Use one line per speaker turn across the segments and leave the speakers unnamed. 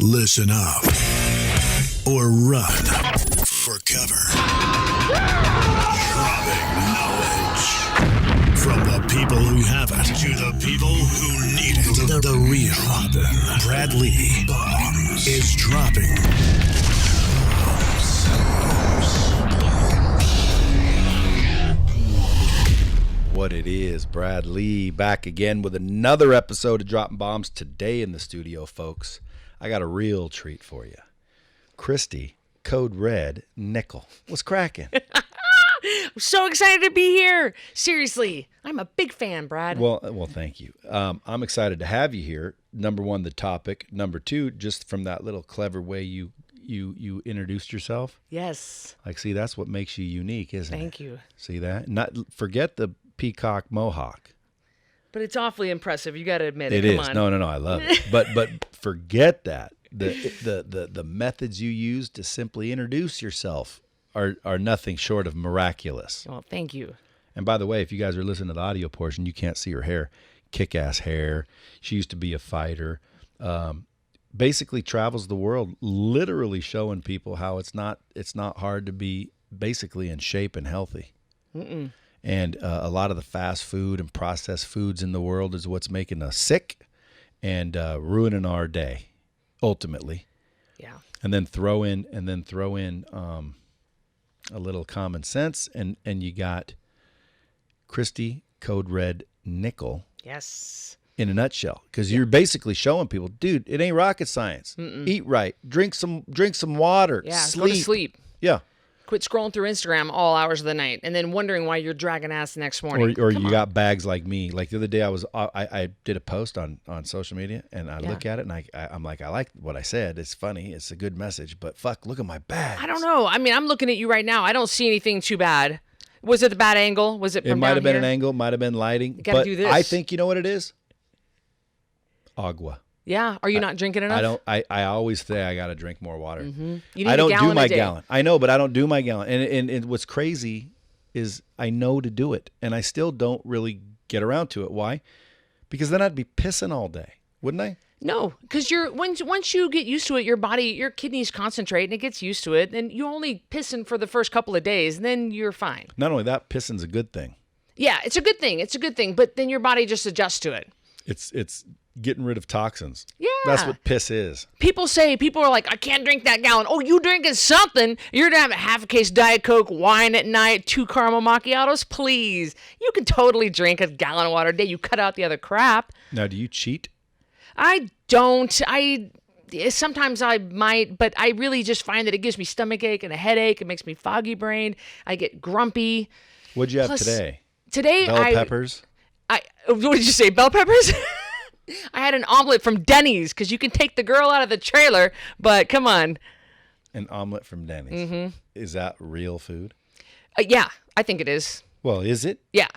Listen up or run for cover. Dropping knowledge from the people who have it to the people who need it. The real Brad Lee Bombs is dropping
What it is, Brad Lee, back again with another episode of Dropping Bombs. Today in the studio, folks, I got a real treat for you. Cristy, code red, nickel. What's cracking?
I'm so excited to be here. Seriously, I'm a big fan, Brad.
Well, thank you. I'm excited to have you here. Number one, the topic. Number two, just from that little clever way you introduced yourself.
Yes.
Like, see, that's what makes you unique, isn't it?
Thank you.
See that? Not forget the peacock mohawk.
But it's awfully impressive. You got to admit it.
It
Come
is.
on.
No, I love it. But forget that. The methods you use to simply introduce yourself are nothing short of miraculous.
Well, thank you.
And by the way, if you guys are listening to the audio portion, you can't see her hair. Kick-ass hair. She used to be a fighter. Basically travels the world, literally showing people how it's not hard to be basically in shape and healthy.
Mm-mm.
And a lot of the fast food and processed foods in the world is what's making us sick and ruining our day, ultimately.
Yeah.
And then throw in a little common sense, and you got Cristy, code red, nickel.
Yes.
In a nutshell, because you're basically showing people, dude, it ain't rocket science.
Mm-mm.
Eat right, drink some water,
Yeah. Go to sleep.
Yeah.
Quit scrolling through Instagram all hours of the night and then wondering why you're dragging ass the next morning.
Or you got bags like me. Like the other day, I did a post on social media, and I look at it, and I'm like, I like what I said. It's funny. It's a good message. But fuck, look at my bags.
I don't know. I mean, I'm looking at you right now. I don't see anything too bad. Was it the bad angle? Was it from
It might
down
have been
here?
an angle. Might have been lighting.
You gotta
but
do this.
I think you know what it is. Agua.
Yeah. Are you not drinking enough?
I always say I got to drink more water.
Mm-hmm. You need
I don't
a gallon
do my
a day.
gallon. I know, but I don't do my gallon. And what's crazy is I know to do it, and I still don't really get around to it. Why? Because then I'd be pissing all day, wouldn't I?
No, because once you get used to it, your kidneys concentrate and it gets used to it, and you're only pissing for the first couple of days, and then you're fine.
Not only that, pissing's a good thing.
Yeah, it's a good thing. It's a good thing, but then your body just adjusts to it.
It's getting rid of toxins.
Yeah.
That's what piss is.
People are like, I can't drink that gallon. Oh, you drinking something? You're going to have a half a case Diet Coke, wine at night, 2 caramel macchiatos? Please. You can totally drink a gallon of water a day. You cut out the other crap.
Now, do you cheat?
I don't. Sometimes I might, but I really just find that it gives me stomachache and a headache. It makes me foggy brained. I get grumpy.
What'd you have
Plus,
today?
Today,
Bell peppers?
What did you say, bell peppers? I had an omelet from Denny's, because you can take the girl out of the trailer, but come on.
An omelet from Denny's. Mm-hmm. Is that real food?
Yeah, I think it is.
Well, is it?
Yeah,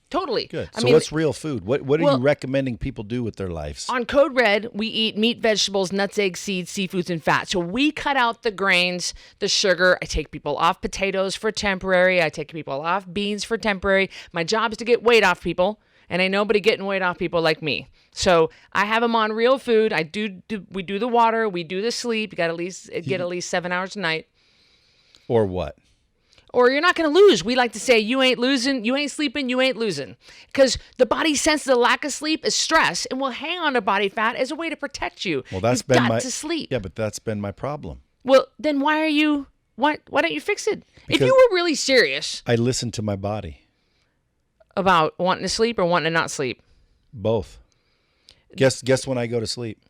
totally.
Good.
I
So
mean,
what's real food? What are you recommending people do with their lives?
On Code Red, we eat meat, vegetables, nuts, eggs, seeds, seafoods, and fat. So we cut out the grains, the sugar. I take people off potatoes for temporary. I take people off beans for temporary. My job is to get weight off people, and ain't nobody getting weight off people like me. So I have them on real food. We do the water. We do the sleep. You got to get at least 7 hours a night.
Or what?
Or you're not going to lose. We like to say, you ain't losing, you ain't sleeping, you ain't losing. Because the body senses the lack of sleep as stress and will hang on to body fat as a way to protect you.
Well, that's
You've
been
got to sleep.
Yeah, but that's been my problem.
Well, then why don't you fix it?
Because
if you were really serious
I listen to my body.
about wanting to sleep or wanting to not sleep.
Both. Guess when I go to sleep?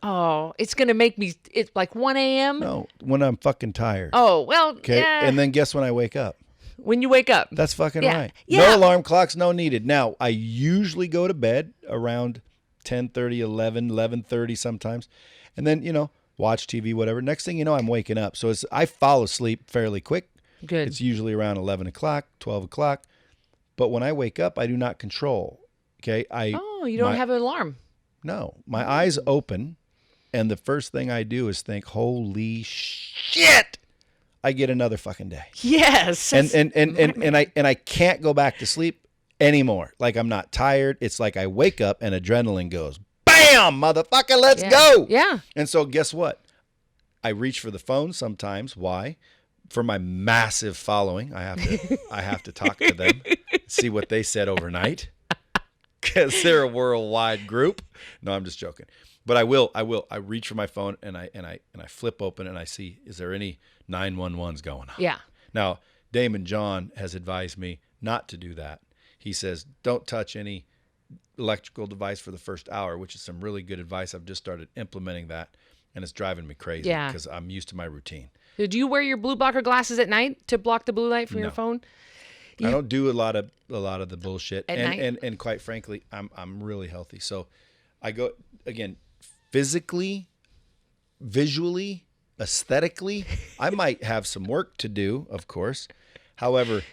Oh, it's going to make me, it's like 1 a.m.?
No, when I'm fucking tired.
Oh, well,
Okay,
yeah.
and then guess when I wake up?
When you wake up.
That's fucking
Yeah.
right.
Yeah.
No alarm clocks, no needed. Now, I usually go to bed around 10:30, 11:30 sometimes. And then, watch TV, whatever. Next thing you know, I'm waking up. So I fall asleep fairly quick.
Good.
It's usually around 11 o'clock, 12 o'clock. But when I wake up, I do not control. Okay?
You don't have an alarm.
No. My eyes open, and the first thing I do is think, holy shit, I get another fucking day.
Yes.
And I can't go back to sleep anymore. Like, I'm not tired. It's like I wake up and adrenaline goes bam. bam, motherfucker, let's go.
Yeah.
And so guess what? I reach for the phone sometimes. Why? For my massive following, I have to talk to them, see what they said overnight, because they're a worldwide group. No, I'm just joking. But I will. I reach for my phone and I flip open and I see, is there any 911s going on?
Yeah.
Now, Damon John has advised me not to do that. He says, don't touch any electrical device for the first hour, which is some really good advice. I've just started implementing that, and it's driving me crazy because I'm used to my routine.
Do you wear your blue blocker glasses at night to block the blue light from your phone?
I don't do a lot of the bullshit.
At night?
And quite frankly, I'm really healthy. So I go, again, physically, visually, aesthetically, I might have some work to do, of course. However,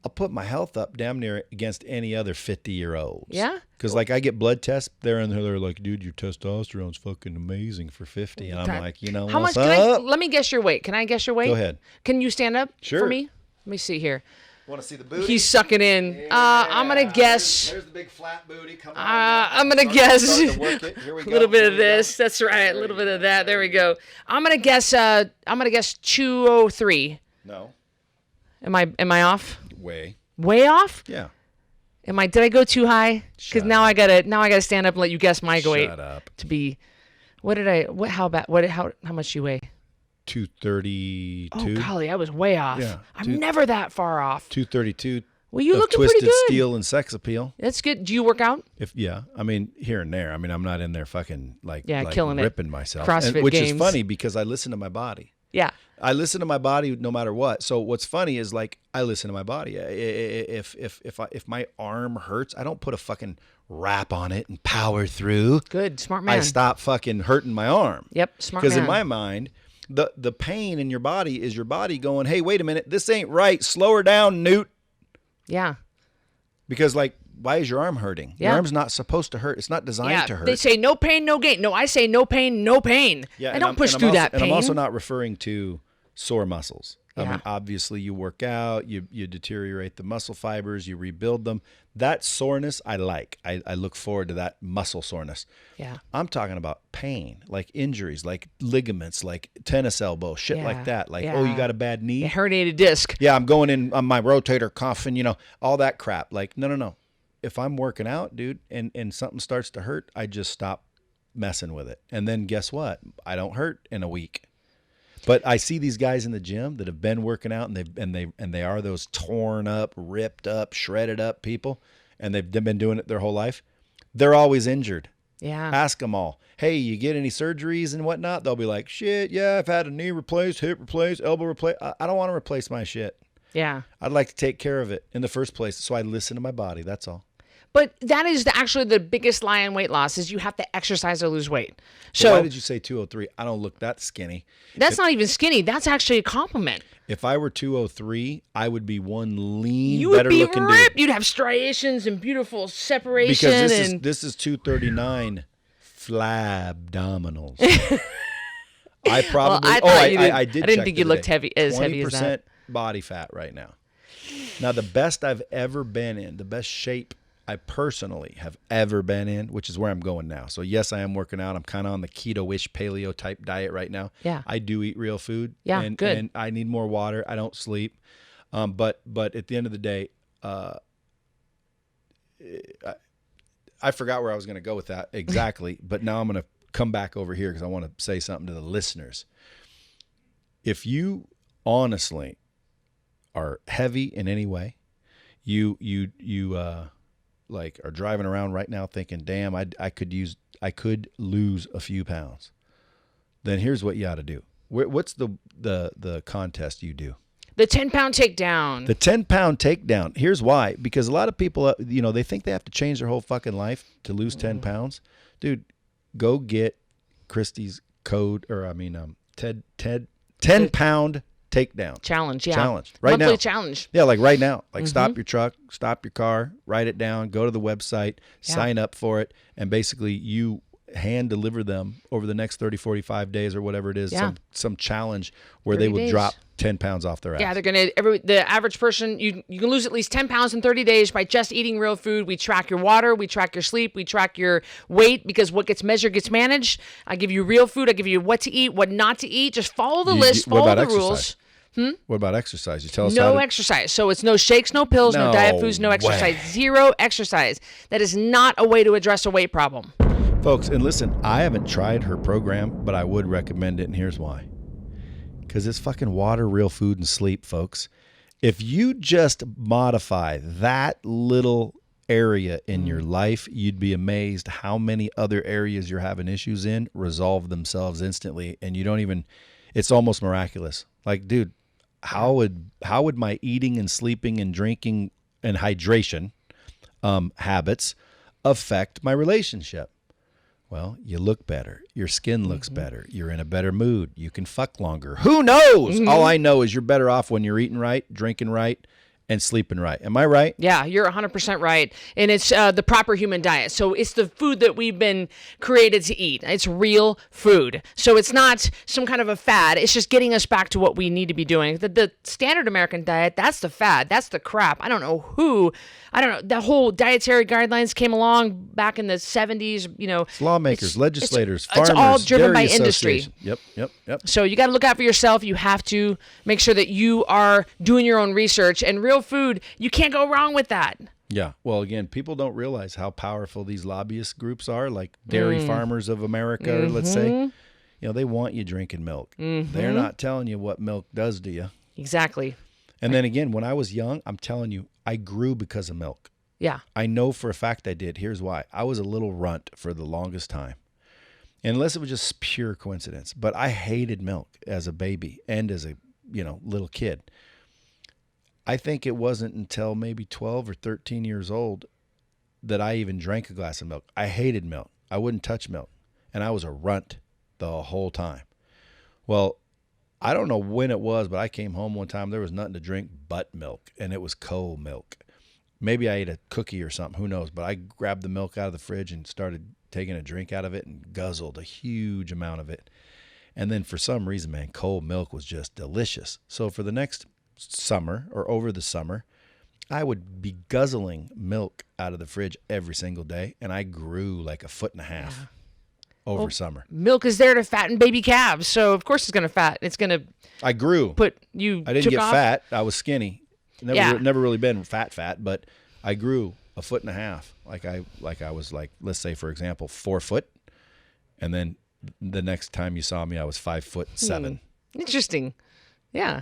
I'll put my health up damn near against any other 50-year-olds.
Yeah?
Because, like, I get blood tests there, and they're like, dude, your testosterone's fucking amazing for 50. And I'm like,
how much? Let me guess your weight. Can I guess your weight?
Go ahead.
Can you stand up
Sure.
for me? Let me see here.
Want to see the booty?
He's sucking in. I'm going to guess.
There's the big flat booty. Come on.
I'm going to guess
Starting to work it. Here we
a
go.
little bit
Here
of
we go.
this. That's right. A little bit of that. There we go. I'm going to guess 203.
No.
Am I off?
Way.
Way off?
Yeah.
Did I go too high? Because
Shut
now I gotta stand up and let you guess my weight.
Shut up.
To be, how much you weigh?
232.
Oh golly, I was way off.
Yeah,
I'm never that far off.
232.
Well, you
of
looking
Twisted
pretty good.
Steel and Sex Appeal.
That's good. Do you work out?
I mean, here and there. I mean, I'm not in there fucking like
killing
ripping
it.
myself.
CrossFit
which
games.
is funny because I listen to my body.
Yeah.
I listen to my body no matter what. So what's funny is like I listen to my body. If my arm hurts, I don't put a fucking wrap on it and power through.
Good, smart man.
I stop fucking hurting my arm.
Yep, smart man.
Because in my mind, the pain in your body is your body going, hey, wait a minute, this ain't right. Slow her down, Newt.
Yeah.
Because like, why is your arm hurting?
Yeah.
Your arm's not supposed to hurt. It's not designed to hurt.
They say no pain, no gain. No, I say no pain, no pain.
Yeah,
I don't push through that pain.
And I'm also not referring to sore muscles. I
Yeah.
mean, obviously you work out, you deteriorate the muscle fibers, you rebuild them. That soreness I like. I look forward to that muscle soreness.
Yeah.
I'm talking about pain, like injuries, like ligaments, like tennis elbow, shit like that. Like, oh, you got a bad knee?
A herniated disc.
Yeah, I'm going in on my rotator cuff and, all that crap. Like, no. If I'm working out, dude, and something starts to hurt, I just stop messing with it. And then guess what? I don't hurt in a week. But I see these guys in the gym that have been working out and they are those torn up, ripped up, shredded up people, and they've been doing it their whole life. They're always injured.
Yeah.
Ask them all, hey, you get any surgeries and whatnot? They'll be like, shit, yeah, I've had a knee replaced, hip replaced, elbow replaced. I don't want to replace my shit.
Yeah.
I'd like to take care of it in the first place. So I listen to my body. That's all.
But that is actually the biggest lie in weight loss is you have to exercise or lose weight.
So
So
why did you say 203? I don't look that skinny.
that's not even skinny. That's actually a compliment.
If I were 203, I would be one lean,
You would
better
be
looking
ripped.
dude.
You'd have striations and beautiful separation.
Because
and
this is 239 flabdominals. I probably I did.
I didn't
check
think
the
you
other
looked
day.
heavy as heavy as that.
20% body fat right now. Now the best I've ever been in, the best shape I personally have ever been in, which is where I'm going now. So yes, I am working out. I'm kind of on the keto-ish paleo type diet right now.
Yeah.
I do eat real food.
Yeah,
and,
good.
And I need more water. I don't sleep. But at the end of the day, I forgot where I was going to go with that exactly. But now I'm going to come back over here because I want to say something to the listeners. If you honestly are heavy in any way, you like are driving around right now thinking, damn, I could lose a few pounds, then here's what you ought to do. What's the contest you do?
The 10-pound takedown.
The 10-pound takedown. Here's why. Because a lot of people, they think they have to change their whole fucking life to lose 10 pounds. Dude, go get Cristy's code, 10-pound takedown.
Challenge, yeah.
Challenge. Right
Monthly
now.
challenge.
Yeah, like right now. Like stop your truck, stop your car, write it down, go to the website, sign up for it, and basically you hand deliver them over the next 30, 45 days or whatever it is,
Yeah.
some challenge where they would
days.
drop 10 pounds off their ass.
Yeah, they're the average person, you can lose at least 10 pounds in 30 days by just eating real food. We track your water, we track your sleep, we track your weight, because what gets measured gets managed. I give you real food, I give you what to eat, what not to eat. Just follow the list,
what
follow
about
the
exercise?
rules.
What about exercise? You tell us
No exercise. So it's no shakes, no pills, no diet foods, no exercise.
way.
Zero exercise. That is not a way to address a weight problem.
Folks, and listen, I haven't tried her program, but I would recommend it, and here's why. Because it's fucking water, real food, and sleep, folks. If you just modify that little area in your life, you'd be amazed how many other areas you're having issues in resolve themselves instantly, and you don't even, it's almost miraculous. Like, dude, how would my eating and sleeping and drinking and hydration habits affect my relationship? Well, you look better. Your skin looks better. You're in a better mood. You can fuck longer. Who knows? All I know is you're better off when you're eating right, drinking right, and sleeping right. Am I right?
Yeah, you're 100% right. And it's the proper human diet. So it's the food that we've been created to eat. It's real food. So it's not some kind of a fad. It's just getting us back to what we need to be doing. The standard American diet, that's the fad. That's the crap. I don't know. The whole dietary guidelines came along back in the 70s,
It's lawmakers, legislators,
it's
farmers,
all driven
dairy
by industry.
association. Yep.
So you got to look out for yourself. You have to make sure that you are doing your own research. And real food, you can't go wrong with that.
Yeah. Well, again, people don't realize how powerful these lobbyist groups are, like Dairy Farmers of America, let's say. They want you drinking milk. They're not telling you what milk does to you.
Exactly.
And then again, when I was young, I'm telling you, I grew because of milk.
Yeah.
I know for a fact I did. Here's why. I was a little runt for the longest time. Unless it was just pure coincidence. But I hated milk as a baby and as a, little kid. I think it wasn't until maybe 12 or 13 years old that I even drank a glass of milk. I hated milk. I wouldn't touch milk. And I was a runt the whole time. Well, I don't know when it was, but I came home one time. There was nothing to drink but milk, and it was cold milk. Maybe I ate a cookie or something. Who knows? But I grabbed the milk out of the fridge and started taking a drink out of it and guzzled a huge amount of it. And then for some reason, man, cold milk was just delicious. So for the next summer or over the summer, I would be guzzling milk out of the fridge every single day, and I grew like 1.5 feet over summer.
Milk is there to fatten baby calves, so of course it's going to fat. It's going to.
I grew.
I
didn't get fat. I was skinny. Never really been fat, but I grew 1.5 feet. Like I was like, let's say for example, 4 foot, and then the next time you saw me, I was 5'7".
Interesting. Yeah.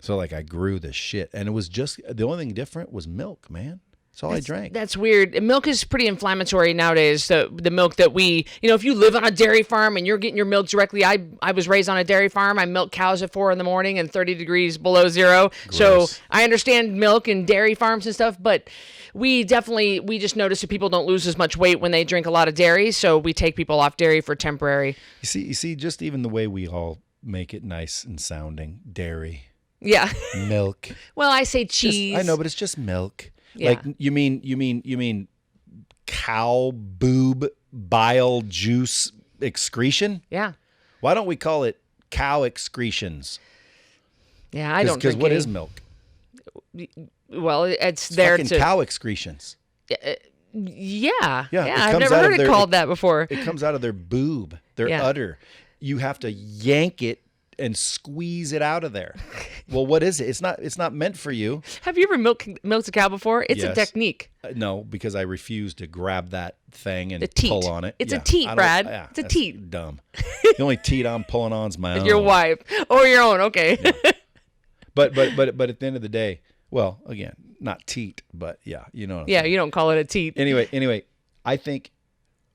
So like I grew the shit, and it was just the only thing different was milk, man. That's all I drank.
That's weird. Milk is pretty inflammatory nowadays. The milk that we, if you live on a dairy farm and you're getting your milk directly, I was raised on a dairy farm. I milk cows at 4 a.m. and 30 degrees below zero.
Gross.
So I understand milk and dairy farms and stuff, but we just notice that people don't lose as much weight when they drink a lot of dairy. So we take people off dairy for temporary.
You see, just even the way we all make it nice and sounding, dairy.
Yeah.
Milk.
Well, I say cheese.
I know, but it's just milk.
Yeah.
Like you mean cow boob bile juice excretion?
Yeah.
Why don't we call it cow excretions?
Yeah, I don't.
Because what is milk?
Well, it's
It's
there
fucking
to.
cow excretions.
Yeah.
Yeah,
I've never heard it called that before.
It comes out of their boob, their udder. You have to yank it and squeeze it out of there. Well, what is it? It's not meant for you.
Have you ever milked a cow before? It's a technique.
No, because I refuse to grab that thing and
The teat.
pull on it.
It's a teat, Brad. It's a
that's
teat.
Dumb. The only teat I'm pulling on is my own.
Your wife or your own. Okay.
Yeah. But at the end of the day, well, again, not teat, but yeah, you know what I'm saying.
You don't call it a teat.
Anyway, I think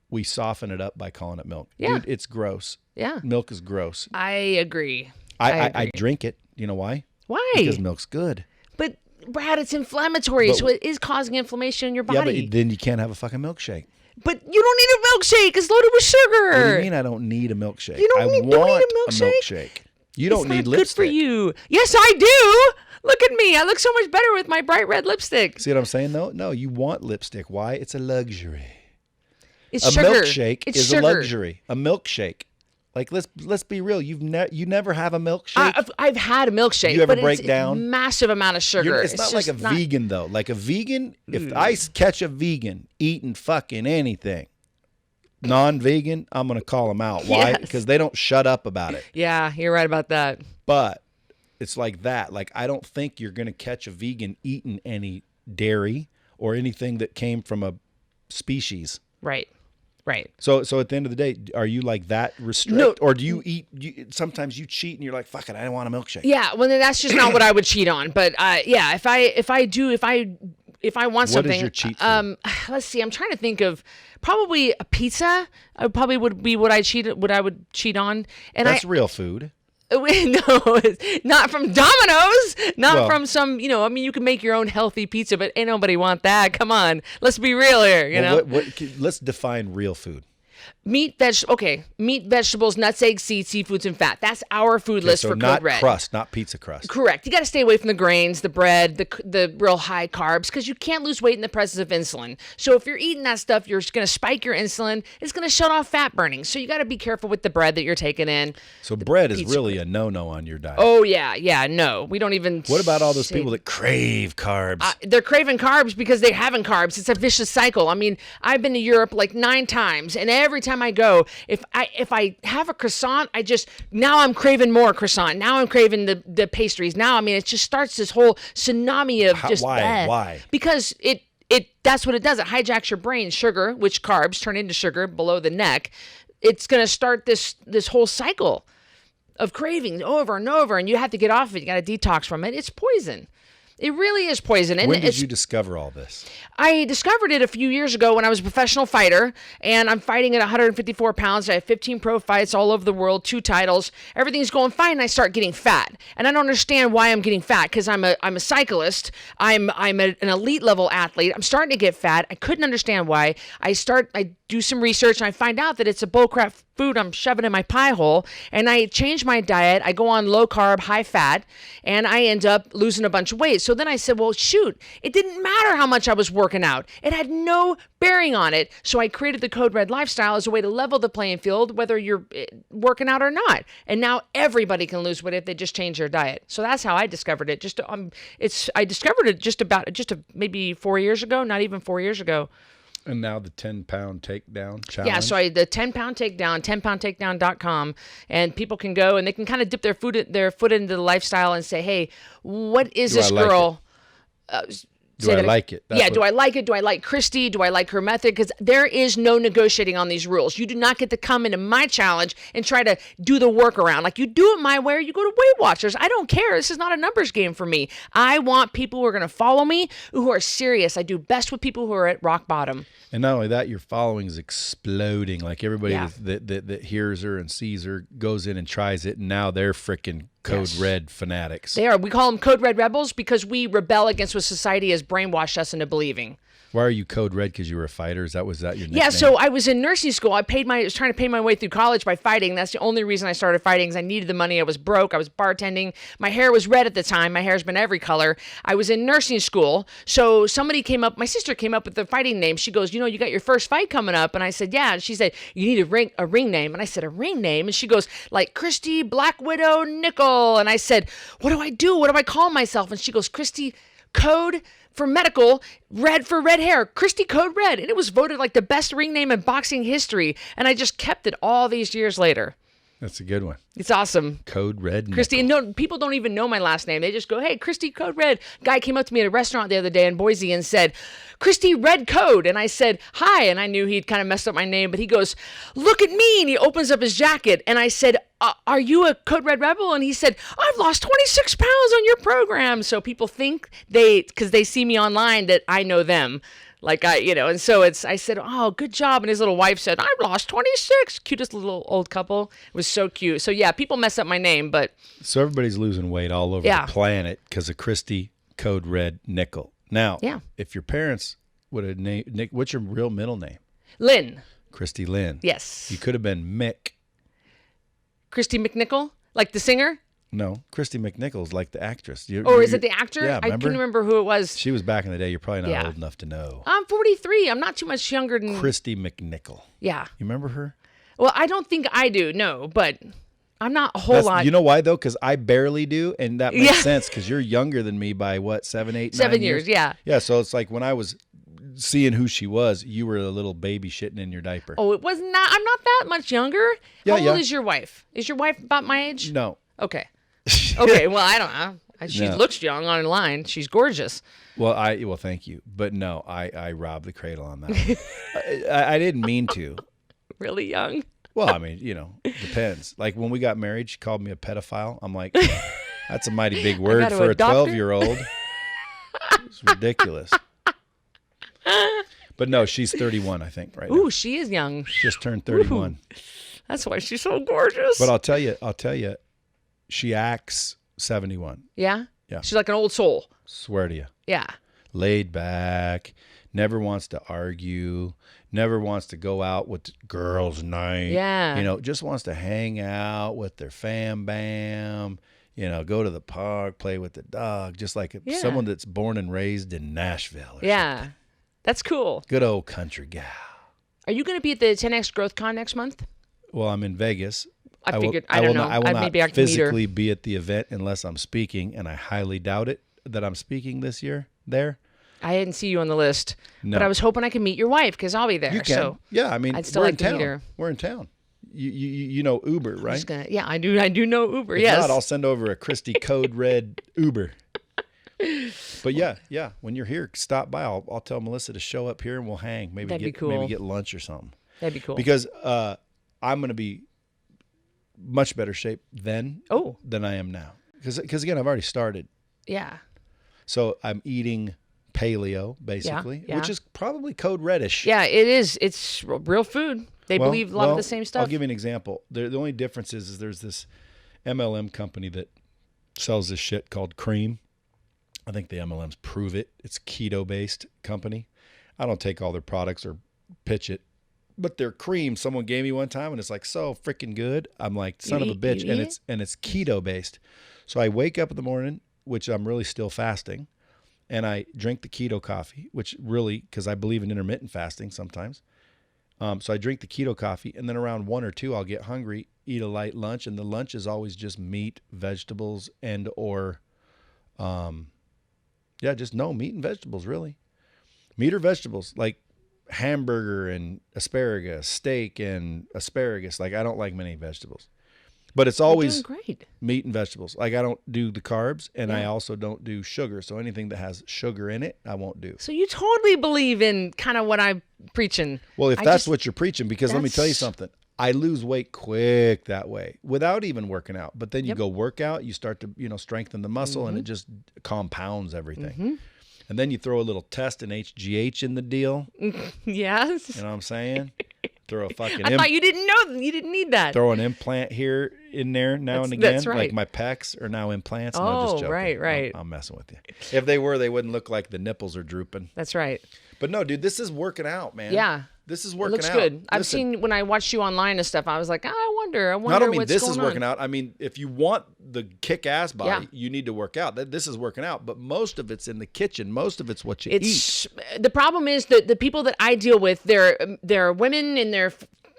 we soften it up by calling it milk.
Yeah.
Dude, it's gross.
Yeah.
Milk is gross.
I agree.
I drink it. You know why?
Why?
Because milk's good.
But Brad, it's inflammatory, so it is causing inflammation in your body.
Yeah, but then you can't have a fucking milkshake.
But you don't need a milkshake. It's loaded with sugar.
What do you mean I don't need a milkshake?
You don't need a milkshake?
You don't need lipstick.
It's good for you. Yes, I do. Look at me. I look so much better with my bright red lipstick.
See what I'm saying, though? No, you want lipstick. Why? It's a luxury.
It's
a
sugar.
milkshake
It's
is
sugar.
a luxury. A milkshake. Like let's be real. You never have a milkshake.
I've had a milkshake.
You ever
but
break
it's
down?
Massive amount of sugar.
It's not like a vegan though. Like a vegan, if I catch a vegan eating fucking anything non-vegan, I'm gonna call them out. Why?
Yes.
Because they don't shut up about it.
Yeah, you're right about that.
But it's like that. Like I don't think you're gonna catch a vegan eating any dairy or anything that came from a species.
Right.
So at the end of the day, are you like that restrict,
No.
or do you eat? Sometimes you cheat and you're like, "Fuck it, I don't want a milkshake."
Yeah, well, then that's just not what I would cheat on. But yeah, if I want something,
What is your cheat food?
Let's see. I'm trying to think of probably a pizza. Probably would be what I would cheat on. And
That's real food.
No, it's not from Domino's, not
Well-
from some, I mean, you can make your own healthy pizza, but ain't nobody want that. Come on. Let's be real here, you know?
Let's define real food.
Meat, vegetables, nuts, eggs, seeds, seafoods, and fat. That's our food list
So
for
not
Code Red.
crust, not pizza crust.
Correct. You got to stay away from the grains, the bread, the real high carbs, because you can't lose weight in the presence of insulin. So if you're eating that stuff, you're going to spike your insulin. It's going to shut off fat burning. So you got to be careful with the bread that you're taking in.
So bread is
pizza
really a no-no on your diet.
Oh yeah, no. We don't even.
What about all those
say-
people that crave carbs?
They're craving carbs because they're having carbs. It's a vicious cycle. I mean, I've been to Europe like 9 times, and every time I go, if I have a croissant, now I'm craving more croissant. Now I'm craving the pastries. Now, I mean, it just starts this whole tsunami of
Why?
Because that's what it does. It hijacks your brain. Sugar, which carbs turn into sugar below the neck. It's going to start this whole cycle of cravings over and over, and you have to get off of it. You got to detox from it. It's poison. It really is poison. And
When did you discover all this?
I discovered it a few years ago when I was a professional fighter, and I'm fighting at 154 pounds. I have 15 pro fights all over the world, 2 titles. Everything's going fine, and I start getting fat. And I don't understand why I'm getting fat, because I'm a cyclist. I'm an elite level athlete. I'm starting to get fat. I couldn't understand why. I do some research, and I find out that it's a bullcrap food I'm shoving in my pie hole, and I change my diet. I go on low carb, high fat, and I end up losing a bunch of weight. So then I said, well, shoot, it didn't matter how much I was working out. It had no bearing on it. So I created the Code Red lifestyle as a way to level the playing field, whether you're working out or not. And now everybody can lose weight if they just change their diet. So that's how I discovered it. I discovered it just maybe 4 years ago, not even 4 years ago.
And now the 10-pound takedown challenge.
Yeah, so the 10-pound takedown, 10poundtakedown.com, and people can go and they can kind of dip their foot into the lifestyle and say, hey, what is
Do I
this
like
girl?
Do I like it?
Do I like it? Do I like Cristy? Do I like her method? Because there is no negotiating on these rules. You do not get to come into my challenge and try to do the workaround. Like you do it my way or you go to Weight Watchers. I don't care. This is not a numbers game for me. I want people who are going to follow me, who are serious. I do best with people who are at rock bottom.
And not only that, your following is exploding. Like everybody
Yeah.
that hears her and sees her goes in and tries it, and now they're freaking Code Red fanatics.
They are. We call them Code Red Rebels because we rebel against what society has brainwashed us into believing.
Why are you Code Red? Because you were a fighter? Was that your nickname?
Yeah, so I was in nursing school. I was trying to pay my way through college by fighting. That's the only reason I started fighting is I needed the money. I was broke. I was bartending. My hair was red at the time. My hair's been every color. I was in nursing school. So somebody came up, my sister came up with the fighting name. She goes, you got your first fight coming up. And I said, yeah. And she said, you need a ring name. And I said, a ring name? And she goes, like Cristy, Black Widow, Nickel. And I said, what do I do? What do I call myself? And she goes, Cristy, Code for medical, red for red hair, Cristy Code Red. And it was voted like the best ring name in boxing history. And I just kept it all these years later.
That's a good one.
It's awesome.
Code Red.
Cristy, and no, people don't even know my last name. They just go, hey, Cristy Code Red. Guy came up to me at a restaurant the other day in Boise and said, Cristy Red Code. And I said, hi. And I knew he'd kind of messed up my name, but he goes, look at me. And he opens up his jacket. And I said, are you a Code Red Rebel? And he said, I've lost 26 pounds on your program. So people think because they see me online that I know them. And so I said, oh, good job. And his little wife said, I've lost 26. Cutest little old couple. It was so cute. So yeah, people mess up my name, but.
So everybody's losing weight all over
Yeah.
the planet because of Cristy Code Red Nickel. Now,
Yeah.
if your parents would have named Nick, what's your real middle name?
Lynn.
Cristy Lynn.
Yes.
You could have been Mick.
Cristy McNichol, like the singer?
No, Cristy McNichols, like the actress.
Or is it the actor?
Yeah,
I couldn't remember who it was.
She was back in the day. You're probably not
Yeah.
old enough to know.
I'm 43. I'm not too much younger than...
Cristy McNichol.
Yeah.
You remember her?
Well, I don't think I do, no, but I'm not a whole lot.
You know why, though? Because I barely do, and that makes
Yeah.
sense because you're younger than me by, what, 7, 8, 9
7 years, yeah.
Yeah, so it's like when I was seeing who she was, you were a little baby shitting in your diaper.
Oh, it was not... I'm not that much younger.
Yeah,
How
yeah.
old is your wife? Is your wife about my age?
No.
Okay. Okay, well, I don't know. She
No.
looks young online. She's gorgeous.
Well, thank you. But no, I robbed the cradle on that. I didn't mean to.
Really young.
Well, I mean, depends. Like when we got married, she called me a pedophile. I'm like, that's a mighty big word
gotta
for a
adopt her?
12-year-old. It's ridiculous. But no, she's 31, I think, right now.
Ooh, she is young.
Just turned 31.
That's why she's so gorgeous.
But I'll tell you, she acts 71.
Yeah?
Yeah.
She's like an old soul.
Swear to you.
Yeah.
Laid back, never wants to argue, never wants to go out with girls' night.
Yeah.
Just wants to hang out with their fam bam, go to the park, play with the dog, just like someone that's born and raised in Nashville.
Yeah.
Something.
That's cool.
Good old country gal.
Are you going to be at the 10X Growth Con next month?
Well, I'm in Vegas.
I figured. I don't know.
I will not
maybe I can meet her.
physically be at the event unless I'm speaking, and I highly doubt it that I'm speaking this year there.
I didn't see you on the list,
No.
but I was hoping I could meet your wife because I'll be there.
You can.
So
Yeah, I mean,
I'd still
we're
like
in
to
town.
meet her.
We're in town. You know Uber, right?
yeah, I do. I do know Uber.
If
Yes.
not, I'll send over a Cristy code red Uber. But yeah, when you're here, stop by. I'll tell Melissa to show up here and we'll hang.
That'd be cool.
Maybe get lunch or something.
That'd be cool.
Because I'm going to be much better shape then than I am now. Because again, I've already started.
Yeah.
So I'm eating paleo basically,
Yeah.
which is probably code reddish.
Yeah, it is. It's real food. They believe a lot of the same stuff.
I'll give you an example. The only difference is there's this MLM company that sells this shit called Cream. I think the MLMs prove it. It's a keto-based company. I don't take all their products or pitch it, but their cream someone gave me one time, and it's like so freaking good. I'm like, son of a bitch, and it's keto-based. So I wake up in the morning, which I'm really still fasting, and I drink the keto coffee, which really, because I believe in intermittent fasting sometimes. So I drink the keto coffee, and then around 1 or 2, I'll get hungry, eat a light lunch, and the lunch is always just meat, vegetables, and or meat and vegetables, really. Meat or vegetables, like hamburger and asparagus, steak and asparagus. Like, I don't like many vegetables. But it's always
great.
Meat and vegetables. Like, I don't do the carbs, and I also don't do sugar. So anything that has sugar in it, I won't do.
So you totally believe in kind of what I'm preaching.
Well, if that's what you're preaching, because let me tell you something. I lose weight quick that way without even working out. But then you go work out, you start to, strengthen the muscle, and it just compounds everything. And then you throw a little test and HGH in the deal.
Yes.
You know what I'm saying? Throw a fucking
I thought you didn't know. You didn't need that.
Throw an implant here in there now and again.
That's right.
Like my pecs are now implants. No, just joking.
right.
I'm messing with you. If they were, they wouldn't look like the nipples are drooping.
That's right.
But no, dude, this is working out, man.
Yeah.
This is
It
working
looks
out.
good. I've seen when I watched you online and stuff, I was like, I wonder
Not only
what's
this
going
is
on.
working out. I mean, if you want the kick-ass body,
Yeah.
you need to work out. This is working out, but most of it's in the kitchen. Most of it's what you eat.
The problem is that the people that I deal with, they're women in their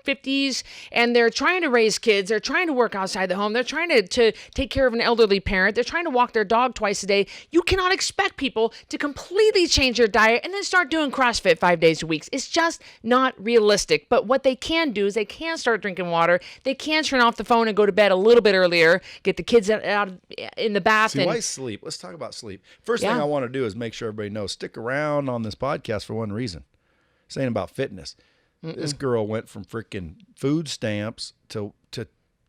50s, and they're trying to raise kids. They're trying to work outside the home. They're trying to take care of an elderly parent. They're trying to walk their dog twice a day. You cannot expect people to completely change their diet and then start doing CrossFit 5 days a week. It's just not realistic. But what they can do is they can start drinking water. They can turn off the phone and go to bed a little bit earlier, get the kids out in the bath.
See, why sleep? Let's talk about sleep. First thing I want to do is make sure everybody knows, stick around on this podcast for one reason. Saying about fitness. This girl went from freaking food stamps to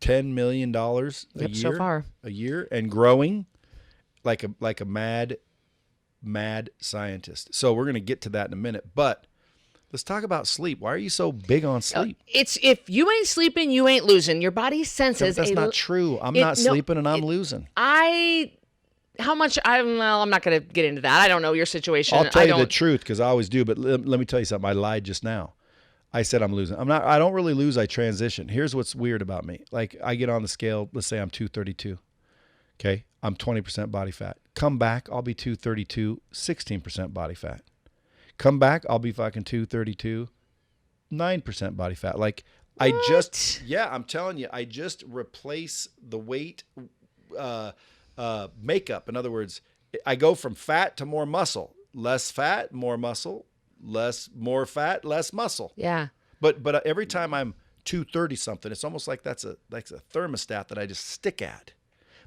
$10 million a year,
so far.
a year, and growing like a mad scientist. So we're gonna get to that in a minute, but let's talk about sleep. Why are you so big on sleep?
It's if you ain't sleeping, you ain't losing. Your body senses.
That's not true. I'm not sleeping and I'm losing.
How much? I'm not going to get into that. I don't know your situation.
I'll tell you the truth because I always do. But let me tell you something. I lied just now. I said I'm losing. I'm not. I don't really lose. I transition. Here's what's weird about me. Like I get on the scale. Let's say I'm 232. Okay. I'm 20% body fat. Come back, I'll be 232, 16% body fat. Come back, I'll be fucking 232, 9% body fat. Like I'm telling you, I just replace the weight makeup. In other words, I go from fat to more muscle. Less fat, more muscle. More fat, less muscle.
Yeah.
But every time I'm 230 something, it's almost like that's a thermostat that I just stick at.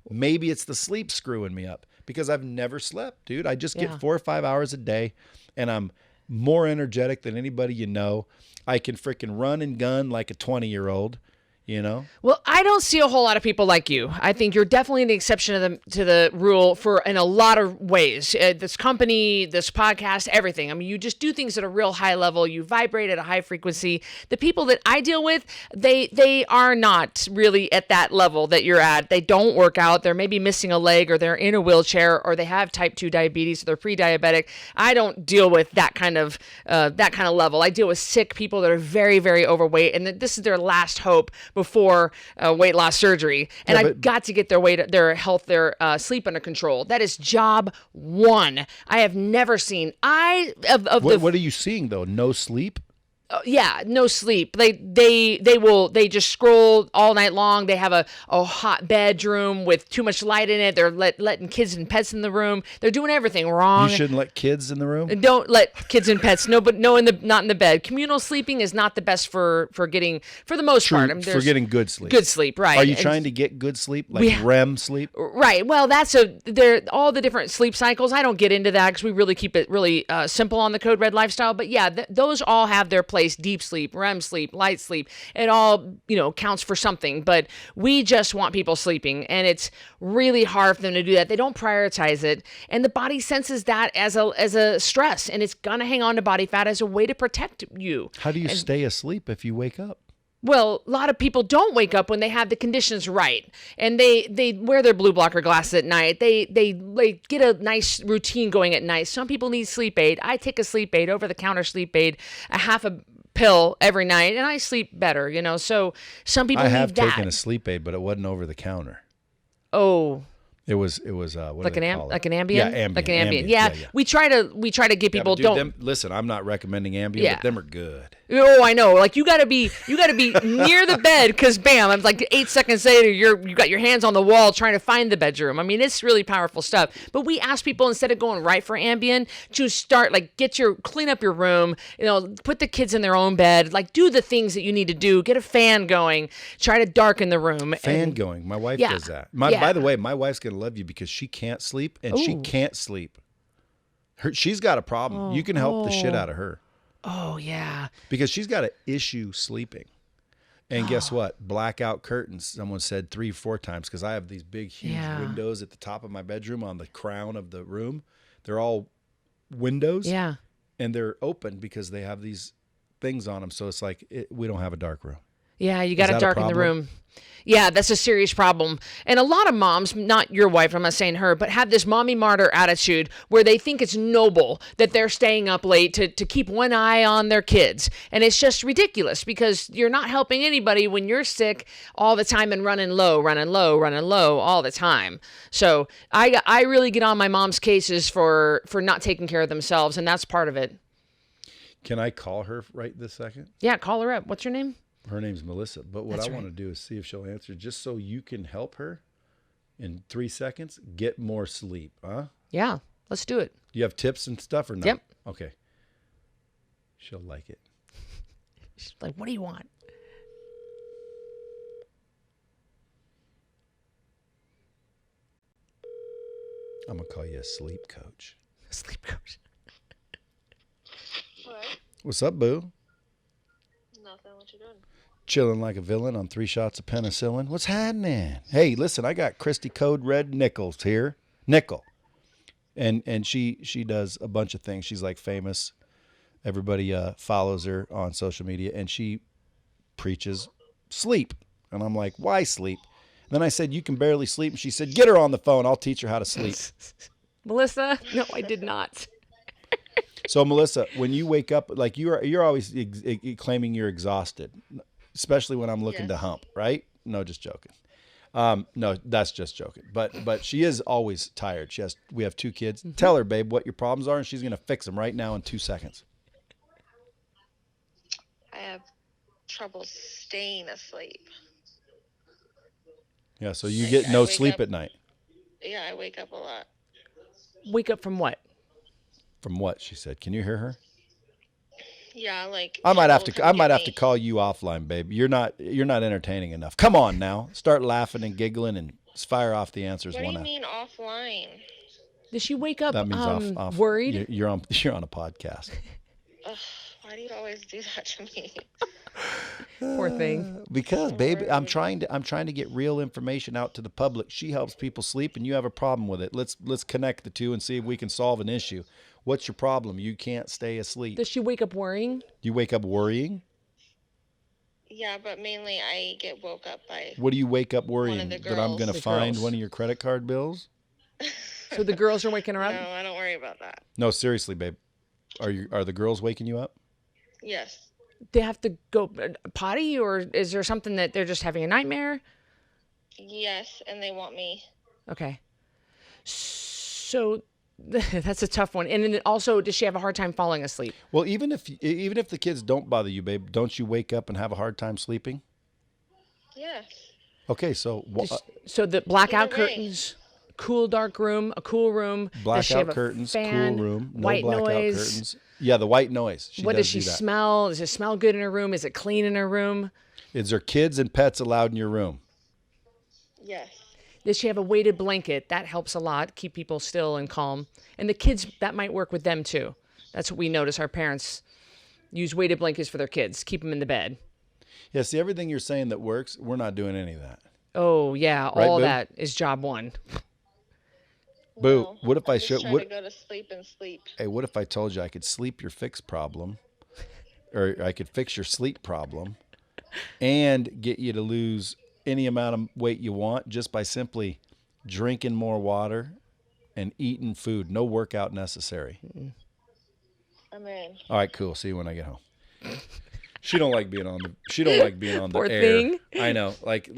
Maybe it's the sleep screwing me up because I've never slept, dude. I just get 4 or 5 hours a day, and I'm more energetic than anybody you know. I can freaking run and gun like a 20-year-old. You know?
Well, I don't see a whole lot of people like you. I think you're definitely the exception to the rule in a lot of ways. This company, this podcast, everything. I mean, you just do things at a real high level. You vibrate at a high frequency. The people that I deal with, they are not really at that level that you're at. They don't work out. They're maybe missing a leg, or they're in a wheelchair, or they have type 2 diabetes, or they're pre-diabetic. I don't deal with that kind of level. I deal with sick people that are very, very overweight, and this is their last hope before weight loss surgery. And I've got to get their health, their sleep under control. That is job one. I have never seen. What
are you seeing though? No sleep?
No sleep. They just scroll all night long. They have a hot bedroom with too much light in it. They're letting kids and pets in the room. They're doing everything wrong.
You shouldn't let kids in the room.
Don't let kids and pets. Not in the bed. Communal sleeping is not the best for getting, for the most part. I mean,
for getting good sleep.
Good sleep, right?
Are you trying to get good sleep, like REM sleep?
Right. Well, they're all the different sleep cycles. I don't get into that because we really keep it really simple on the Code Red lifestyle. But yeah, those all have their place. Deep sleep, REM sleep, light sleep. It all, counts for something. But we just want people sleeping, and it's really hard for them to do that. They don't prioritize it, and the body senses that as a stress, and it's gonna hang on to body fat as a way to protect you.
How do you stay asleep if you wake up?
Well, a lot of people don't wake up when they have the conditions right, and they wear their blue blocker glasses at night. They get a nice routine going at night. Some people need sleep aid. I take a sleep aid, over-the-counter sleep aid, a half a pill every night, and I sleep better. So some people need that. I have
taken a sleep aid, but it wasn't over the counter.
Oh.
It was what
like
do they call it?
Like an Ambien?
Yeah, Ambien.
Like an Ambien.
Yeah.
We try to get people
listen, I'm not recommending Ambien, but them are good.
Oh, I know. Like you gotta be near the bed, because bam, I'm like 8 seconds later you got your hands on the wall trying to find the bedroom. I mean, it's really powerful stuff. But we ask people, instead of going right for Ambien, to start clean up your room, put the kids in their own bed, do the things that you need to do, get a fan going, try to darken the room.
Going. My wife does that. By the way, my wife's gonna love you because she can't sleep, and she can't sleep. She's got a problem. You can help the shit out of her.
Oh, yeah.
Because she's got an issue sleeping. And guess what? Blackout curtains, someone said 3-4 times, because I have these big, huge windows at the top of my bedroom on the crown of the room. They're all windows.
Yeah.
And they're open because they have these things on them. So it's like we don't have a dark room.
Yeah, you got to darken the room. Yeah, that's a serious problem. And a lot of moms, not your wife, I'm not saying her, but have this mommy martyr attitude where they think it's noble that they're staying up late to keep one eye on their kids. And it's just ridiculous, because you're not helping anybody when you're sick all the time and running low all the time. So I really get on my mom's cases for not taking care of themselves, and that's part of it.
Can I call her right this second?
Yeah, call her up. What's her name?
Her name's Melissa, but what I want to do is see if she'll answer, just so you can help her in 3 seconds get more sleep, huh?
Yeah, let's do it.
You have tips and stuff or not?
Yep.
Okay. She'll like it.
She's like, what do you want?
I'm going to call you a sleep coach.
Sleep coach.
Hello?
What's up, boo?
Nothing. What you doing?
Chilling like a villain on 3 shots of penicillin. What's happening? Hey, listen, I got Cristy Code Red Nichols here. Nickel. And she does a bunch of things. She's like famous. Everybody follows her on social media, and she preaches sleep. And I'm like, why sleep? And then I said, you can barely sleep. And she said, get her on the phone. I'll teach her how to sleep.
Melissa? No, I did not.
So Melissa, when you wake up, like you're always claiming you're exhausted, especially when I'm looking to hump, right? No, just joking. No, that's just joking. But she is always tired. We have 2 kids. Tell her, babe, what your problems are, and she's going to fix them right now in 2 seconds.
I have trouble staying asleep.
Yeah, so you
Like,
get
I
no
wake
sleep
up-
at night.
Yeah, I wake up a lot.
Wake up from what?
From what she said. Can you hear her?
Yeah, like
I might have
people
to
come get
have to
me.
call you offline, babe. You're not entertaining enough. Come on now. Start laughing and giggling and fire off the answers
What do
one
you
after.
mean offline?
Does she wake up
That means off.
worried?
You're on a podcast.
Ugh, why do you always do that to me?
Poor thing.
Because, babe, I'm trying to get real information out to the public. She helps people sleep, and you have a problem with it. Let's connect the two and see if we can solve an issue. What's your problem? You can't stay asleep.
Does she wake up worrying?
Do you wake up worrying?
Yeah, but mainly I get woke up by.
What do you wake up worrying?
the
That I'm going to
The
find
girls.
one of your credit card bills?
So the girls are waking her up?
No, I don't worry about that.
No, seriously, babe. Are the girls waking you up?
Yes.
They have to go potty, or is there something that they're just having a nightmare?
Yes, and they want me.
Okay. So that's a tough one. And then also, does she have a hard time falling asleep?
Well, even if the kids don't bother you, babe, don't you wake up and have a hard time sleeping?
Yes.
Okay, so
So the blackout
Either way.
curtains, cool dark room, a cool room. Does she have
blackout
a
curtains,
fan,
cool room, no
white
blackout
noise.
curtains. Yeah, the white noise.
What does she
do that.
smell? Does it smell good in her room? Is it clean in her room?
Is there kids and pets allowed in your room?
Yes.
Does she have a weighted blanket? That helps a lot, keep people still and calm. And the kids, that might work with them too. That's what we notice. Our parents use weighted blankets for their kids, keep them in the bed.
Yeah, see, everything you're saying that works, we're not doing any of that.
Oh yeah,
Right,
all
Boo?
that is job one.
Boo,
No,
what if I
I'm just
show-
trying
what-
to go to sleep and sleep.
Hey, what if I told you I could sleep your fix problem, or I could fix your sleep problem, and get you to lose any amount of weight you want just by simply drinking more water and eating food, no workout necessary.
I'm in.
All right, cool. See you when I get home. She don't like being on the
Poor
air.
thing.
I know. Like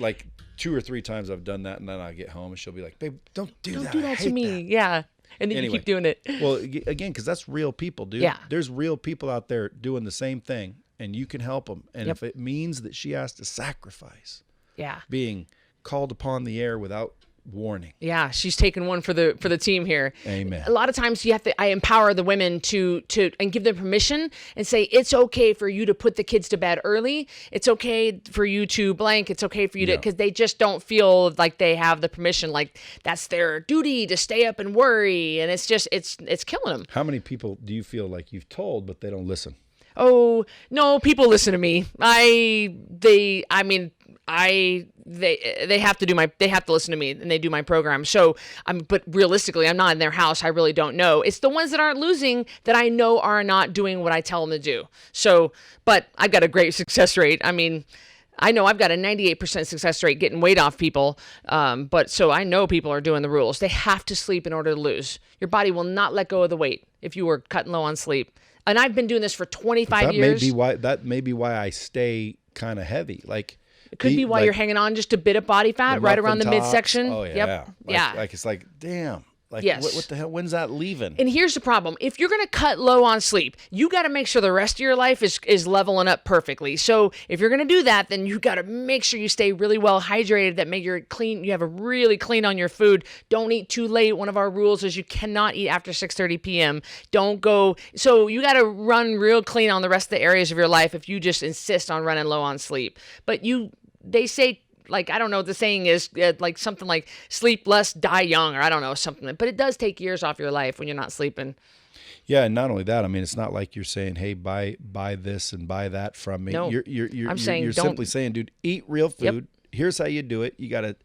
2 or 3 times I've done that, and then I get home and she'll be like, "Babe, don't do
Don't
that.
do
I
that to
hate
me.
that."
Yeah. And then
Anyway.
you keep doing it.
Well, again, because that's real people, dude.
Yeah.
There's real people out there doing the same thing, and you can help them. And
Yep.
if it means that she has to sacrifice
Yeah.
being called upon the air without warning,
Yeah, she's taken one for the team here.
Amen.
A lot of times I empower the women to and give them permission and say it's okay for you to put the kids to bed early. It's okay for you to blank. It's okay for you to,
Yeah.
because they just don't feel like they have the permission. Like that's their duty to stay up and worry, and it's just it's killing them.
how many people do you feel like you've told but they don't listen?
Oh no, people listen to me. They have to listen to me, and they do my program. So but realistically, I'm not in their house. I really don't know. It's the ones that aren't losing that I know are not doing what I tell them to do. So, but I've got a great success rate. I mean, I know I've got a 98% success rate getting weight off people. But so I know people are doing the rules. They have to sleep in order to lose. Your body will not let go of the weight if you were cutting low on sleep. And I've been doing this for 25
That
years.
may be why I stay kind of heavy. Like
It could be why you're hanging on just a bit of body fat right around the
muffin tops.
midsection.
Oh yeah,
Yep. Yeah.
Like it's like, damn. Like
Yes.
what the hell? When's that leaving?
And here's the problem. If you're going to cut low on sleep, you got to make sure the rest of your life is leveling up perfectly. So if you're going to do that, then you got to make sure you stay really well hydrated, that make your clean, you have a really clean on your food. Don't eat too late. One of our rules is you cannot eat after 6:30 p.m. Don't go. So you got to run real clean on the rest of the areas of your life if you just insist on running low on sleep. But they say, like, I don't know what the saying is, like something like sleep less, die young, or I don't know, something. But it does take years off your life when you're not sleeping.
Yeah, and not only that, I mean, it's not like you're saying, "Hey, buy this and buy that from me."
No.
You're
saying
you're
don't-
simply saying, "Dude, eat real
Yep.
food. Here's how you do it. You got a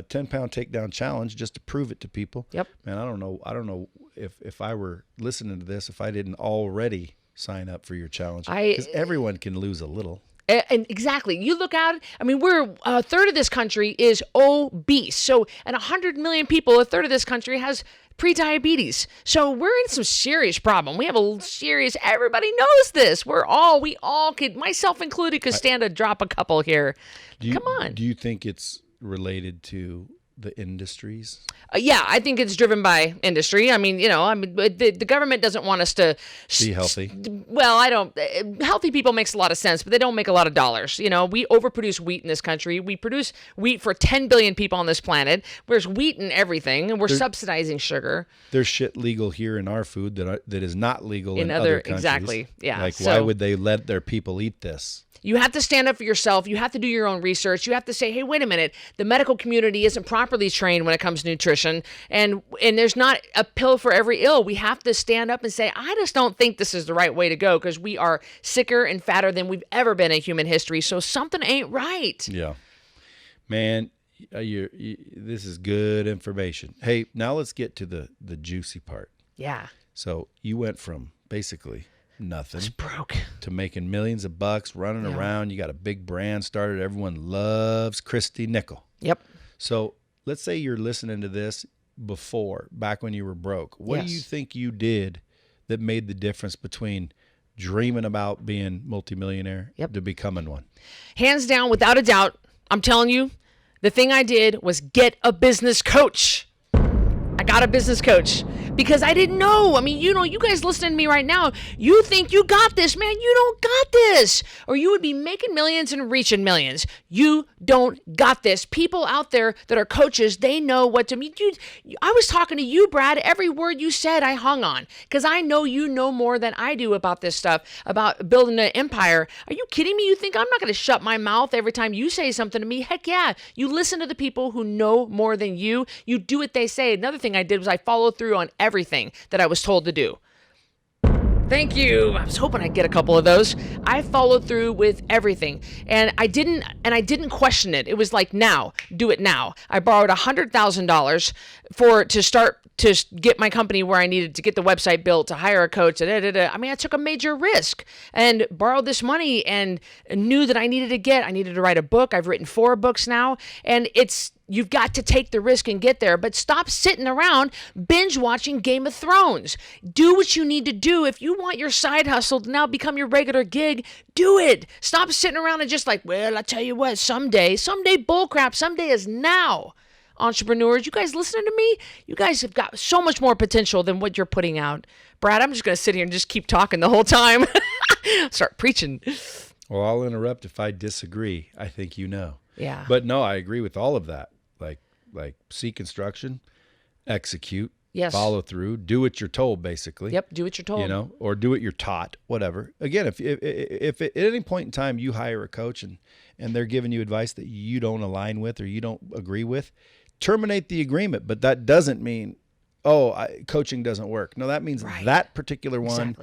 10-pound takedown challenge just to prove it to people."
Yep.
Man, I don't know if I were listening to this, if I didn't already sign up for your challenge, because everyone can lose a little.
And exactly. You look out, I mean, we're a third of this country is obese. So, and 100 million people, a third of this country has pre-diabetes. So we're in some serious problem. We have a serious, everybody knows this. We all could, myself included, could stand to drop a couple here. Come on.
Do you think it's related to the industries?
Yeah, I think it's driven by industry. I mean, the government doesn't want us to
Be healthy.
Well, I don't. Healthy people makes a lot of sense, but they don't make a lot of dollars. We overproduce wheat in this country. We produce wheat for 10 billion people on this planet. There's wheat in everything, and we're subsidizing sugar.
There's shit legal here in our food that is not legal in other countries.
Exactly. Yeah.
Like, why would they let their people eat this?
You have to stand up for yourself. You have to do your own research. You have to say, hey, wait a minute. The medical community isn't properly trained when it comes to nutrition. And there's not a pill for every ill. We have to stand up and say, I just don't think this is the right way to go because we are sicker and fatter than we've ever been in human history. So something ain't right.
Yeah. Man, this is good information. Hey, now let's get to the juicy part.
Yeah.
So you went from basically nothing.
It's broke.
To making millions of bucks, running around. You got a big brand started. Everyone loves Cristy Nickel.
Yep.
So let's say you're listening to this back when you were broke. What do you think you did that made the difference between dreaming about being multimillionaire to becoming one?
Hands down, without a doubt, I'm telling you, the thing I did was get a business coach. I got a business coach because I didn't know. I mean, you guys listening to me right now, you think you got this, man. You don't got this. Or you would be making millions and reaching millions. You don't got this. People out there that are coaches, they know what to mean. I was talking to you, Brad. Every word you said, I hung on because I know you know more than I do about this stuff, about building an empire. Are you kidding me? You think I'm not going to shut my mouth every time you say something to me? Heck yeah. You listen to the people who know more than you. You do what they say. Another thing I did was I followed through on everything that I was told to do. Thank you. I was hoping I'd get a couple of those. I followed through with everything, and I didn't question it. It was like, now, do it now. I borrowed $100,000 to start to get my company where I needed to get the website built, to hire a coach. I mean, I took a major risk and borrowed this money and knew that I needed to write a book. I've written 4 books now, and you've got to take the risk and get there, but stop sitting around binge watching Game of Thrones. Do what you need to do. If you want your side hustle to now become your regular gig, do it. Stop sitting around and just like, well, I tell you what, someday bullcrap, someday is now. Entrepreneurs, you guys listening to me? You guys have got so much more potential than what you're putting out. Brad, I'm just going to sit here and just keep talking the whole time. Start preaching.
Well, I'll interrupt if I disagree. I think you know.
Yeah.
But no, I agree with all of that. Like seek instruction, execute, follow through, do what you're told, basically.
Yep, do what you're told.
Or do what you're taught, whatever. Again, if at any point in time you hire a coach and they're giving you advice that you don't align with or you don't agree with, terminate the agreement. But that doesn't mean, coaching doesn't work. No, that means that particular one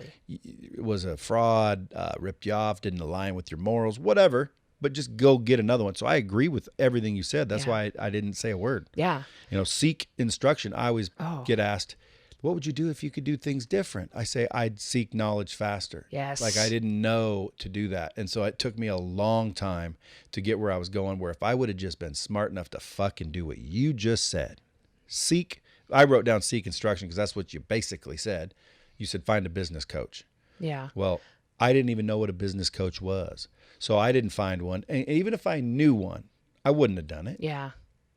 was a fraud, ripped you off, didn't align with your morals, whatever. But just go get another one. So I agree with everything you said. That's why I didn't say a word.
Yeah.
Seek instruction. I always get asked, what would you do if you could do things different? I say, I'd seek knowledge faster.
Yes.
Like I didn't know to do that. And so it took me a long time to get where I was going, where if I would have just been smart enough to fucking do what you just said, I wrote down seek instruction because that's what you basically said. You said, find a business coach.
Yeah.
Well, I didn't even know what a business coach was. So I didn't find one. And even if I knew one, I wouldn't have done it.
Yeah.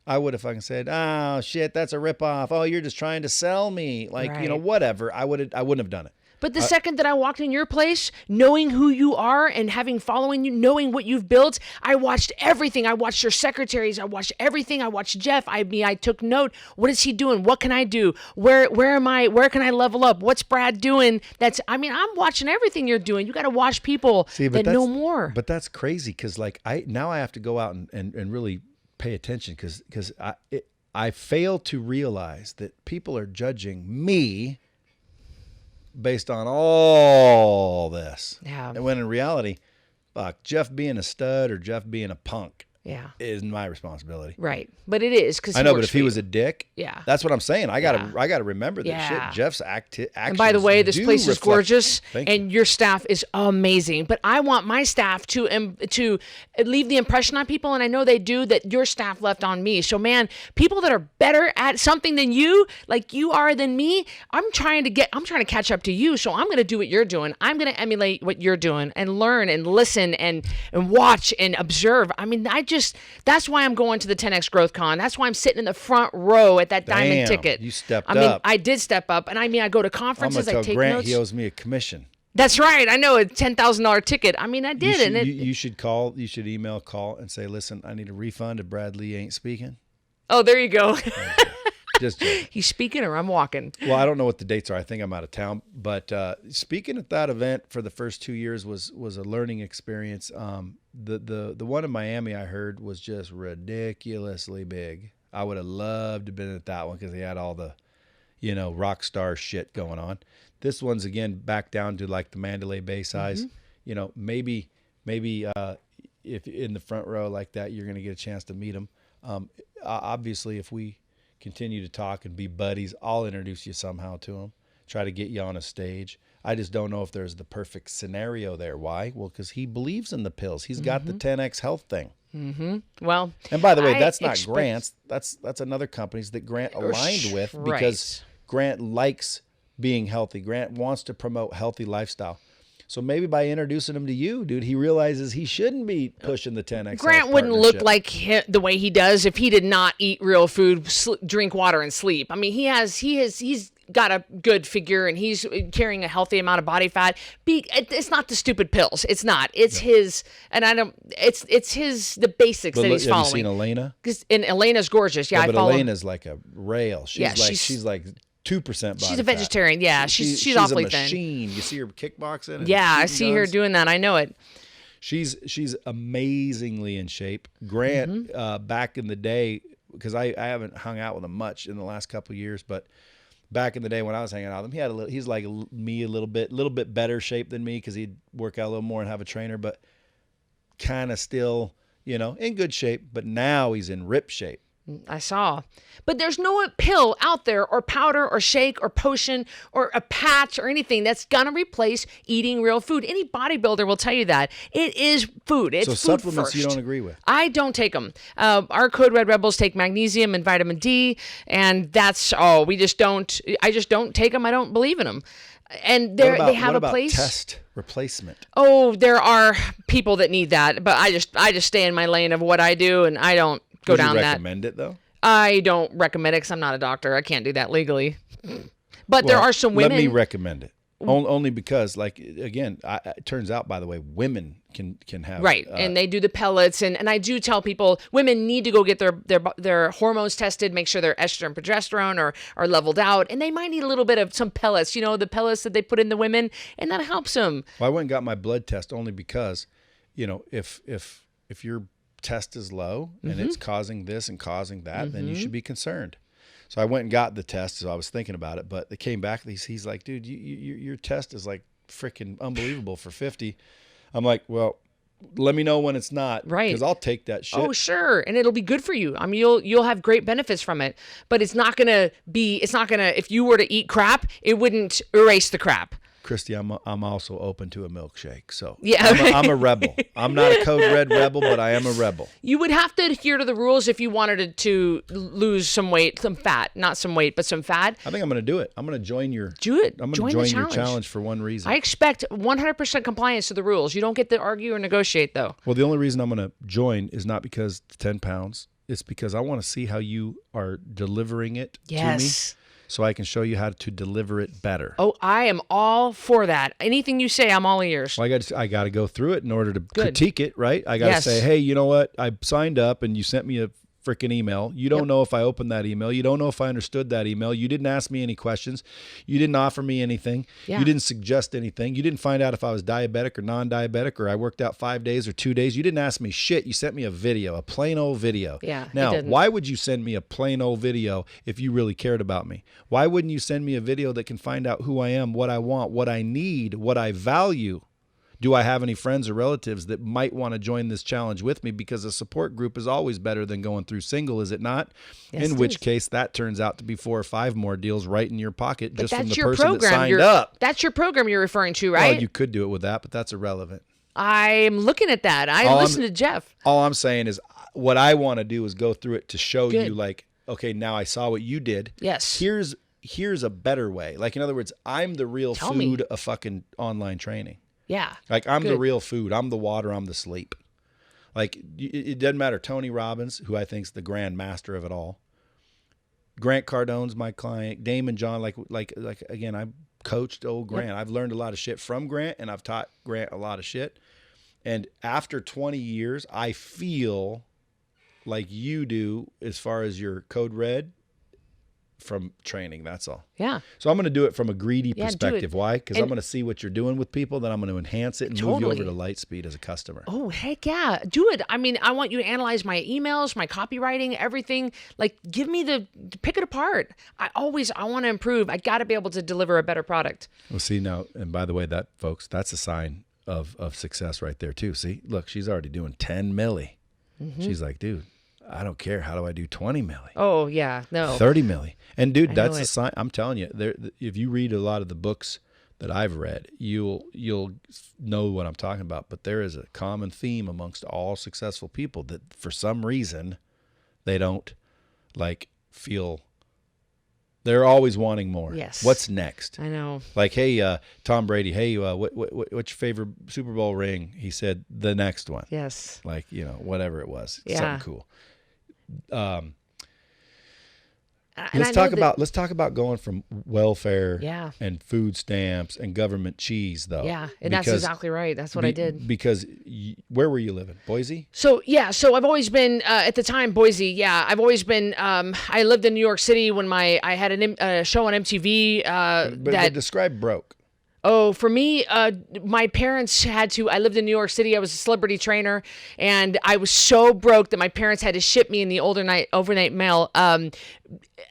I would have fucking said, oh, shit, that's a ripoff. Oh, you're just trying to sell me. Whatever. I wouldn't have done it.
But the second that I walked in your place, knowing who you are and following you, knowing what you've built, I watched everything. I watched your secretaries. I watched everything. I watched Jeff. I took note. What is he doing? What can I do? Where am I? Where can I level up? What's Brad doing? I'm watching everything you're doing. You got to watch people that know more.
But that's crazy because I have to go out and really pay attention because I fail to realize that people are judging me based on all this.
Yeah.
And when in reality, Jeff being a stud or Jeff being a punk is my responsibility.
Right. But it is because
I know, but if he was a dick, that's what I'm saying. I gotta remember this shit. Jeff's actions.
And by the way, this place is gorgeous,
and
your staff is amazing. But I want my staff to leave the impression on people, and I know they do, that your staff left on me. So man, people that are better at something than you, like you are than me, I'm trying to catch up to you. So I'm gonna do what you're doing. I'm gonna emulate what you're doing and learn and listen and watch and observe. I mean, that's why I'm going to the 10X Growth Con. That's why I'm sitting in the front row at that diamond ticket.
You stepped
up.
up.
I did step up. And I mean, I go to conferences,
I'm gonna
I
tell
take
Grant
notes.
he owes me a commission.
That's right. I know, a $10,000 ticket. I mean, I did.
You should call, you should email, call and say, listen, I need a refund if Brad Lee ain't speaking.
Oh, there you go.
Just joking. He's
speaking or I'm walking.
Well, I don't know what the dates are. I think I'm out of town. But speaking at that event for the first 2 years was a learning experience. The one in Miami I heard was just ridiculously big. I would have loved to have been at that one because they had all the, rock star shit going on. This one's, again, back down to like the Mandalay Bay size. Maybe if in the front row like that, you're going to get a chance to meet them. Obviously, if we continue to talk and be buddies, I'll introduce you somehow to them, try to get you on a stage. I just don't know if there's the perfect scenario there. Why? Well, because he believes in the pills. He's got the 10X health thing.
Well,
and by the way, that's not Grant's. That's another company's that Grant aligned with because Grant likes being healthy. Grant wants to promote healthy lifestyle. So maybe by introducing him to you, dude, he realizes he shouldn't be pushing the 10X.
Grant wouldn't look like the way he does if he did not eat real food, drink water, and sleep. I mean, he's got a good figure and he's carrying a healthy amount of body fat. It's not the stupid pills. It's not. It's his, and I don't. It's his the basics that he's following.
Have you seen Elena?
And Elena's gorgeous. Yeah,
but
I follow.
Elena's like a rail. She's like 2% body
She's a vegetarian.
fat.
Yeah, she's awfully
a
thin.
machine. You see her kickboxing?
Yeah, I see her doing that. I know it.
She's amazingly in shape. Grant, back in the day, because I haven't hung out with him much in the last couple of years, but back in the day when I was hanging out with him, he's like me a little bit better shape than me because he'd work out a little more and have a trainer, but kind of still, in good shape. But now he's in rip shape.
I saw. But there's no pill out there or powder or shake or potion or a patch or anything that's going to replace eating real food. Any bodybuilder will tell you that. It is food. It's
so
food
supplements
first.
You don't agree with?
I don't take them. Our Code Red Rebels take magnesium and vitamin D, and that's all. I just don't take them. I don't believe in them. And they have a place.
Test replacement?
Oh, there are people that need that, but I just stay in my lane of what I do, and I don't go down that.
Would you recommend it though?
I don't recommend it because I'm not a doctor. I can't do that legally. But there are some women.
Let me recommend it. Only because, like, again, it turns out, by the way, women can have
right, and they do the pellets, and I do tell people women need to go get their hormones tested, make sure their estrogen and progesterone are leveled out, and they might need a little bit of some pellets, the pellets that they put in the women, and that helps them.
Well, I went and got my blood test only because, if your test is low and it's causing this and causing that, then you should be concerned. So I went and got the test. So I was thinking about it, but they came back. He's like, dude, your test is like freaking unbelievable for 50. I'm like, well, let me know when it's not.
Right.
Because I'll take that shit.
Oh, sure. And it'll be good for you. I mean, you'll have great benefits from it, but it's not going to, if you were to eat crap, it wouldn't erase the crap.
Cristy, I'm also open to a milkshake. So
yeah,
I'm a rebel. I'm not a Code Red rebel, but I am a rebel.
You would have to adhere to the rules if you wanted to lose some weight, some fat, not some weight, but some fat.
I think I'm going to do it. I'm going to join your.
Do it.
I'm going to join your challenge for one reason.
I expect 100% compliance to the rules. You don't get to argue or negotiate, though.
Well, the only reason I'm going to join is not because it's 10 pounds. It's because I want to see how you are delivering it to me. So I can show you how to deliver it better.
Oh, I am all for that. Anything you say, I'm all ears.
Well, I got to go through it in order to critique it, right? I got to say, hey, you know what? I signed up and you sent me a freaking email. You don't know if I opened that email. You don't know if I understood that email. You didn't ask me any questions. You didn't offer me anything. Yeah. You didn't suggest anything. You didn't find out if I was diabetic or non-diabetic or I worked out 5 days or 2 days. You didn't ask me shit. You sent me a video, a plain old video.
Yeah.
Now, why would you send me a plain old video if you really cared about me? Why wouldn't you send me a video that can find out who I am, what I want, what I need, what I value? Do I have any friends or relatives that might want to join this challenge with me? Because a support group is always better than going through single, is it not?
Yes,
in which case, that turns out to be 4 or 5 more deals right in your pocket just from the
your
person
program.
that signed up.
That's your program you're referring to, right?
Well, you could do it with that, but that's irrelevant.
I'm looking at that. I listen to Jeff.
All I'm saying is what I want to do is go through it to show you, like, okay, now I saw what you did.
Yes.
Here's a better way. Like, in other words, I'm the real food of fucking online training.
Yeah.
Like, I'm the real food. I'm the water. I'm the sleep. Like it doesn't matter. Tony Robbins, who I think is the grand master of it all. Grant Cardone's my client. Damon John, like again, I coached old Grant. I've learned a lot of shit from Grant, and I've taught Grant a lot of shit. And after 20 years, I feel like you do as far as your code red from training. That's all.
Yeah.
So I'm going to do it from a greedy perspective.
Do it.
Why? Because I'm going to see what you're doing with people. Then I'm going to enhance it and move you over to Lightspeed as a customer.
Oh, heck yeah. Do it. I mean, I want you to analyze my emails, my copywriting, everything. Like, give me pick it apart. I want to improve. I got to be able to deliver a better product.
Well, see now, and by the way, that folks, that's a sign of success right there too. See, look, she's already doing 10 milli. Mm-hmm. She's like, dude, I don't care. How do I do 20 milli?
Oh yeah, no.
30 milli. And dude, that's a sign. I'm telling you, if you read a lot of the books that I've read, you'll know what I'm talking about. But there is a common theme amongst all successful people that for some reason they don't feel. They're always wanting more.
Yes.
What's next?
I know.
Like, hey, Tom Brady, hey, what's your favorite Super Bowl ring? He said the next one.
Yes.
Like, whatever it was.
Yeah.
Something cool. Let's talk about going from welfare and food stamps and government cheese, though.
Yeah, and that's exactly right. That's what I did.
Because where were you living? Boise?
So I've always been at the time Boise. Yeah, I've always been. I lived in New York City when I had a show on MTV.
But describe broke.
Oh, for me, my parents had to. I lived in New York City. I was a celebrity trainer, and I was so broke that my parents had to ship me in the overnight mail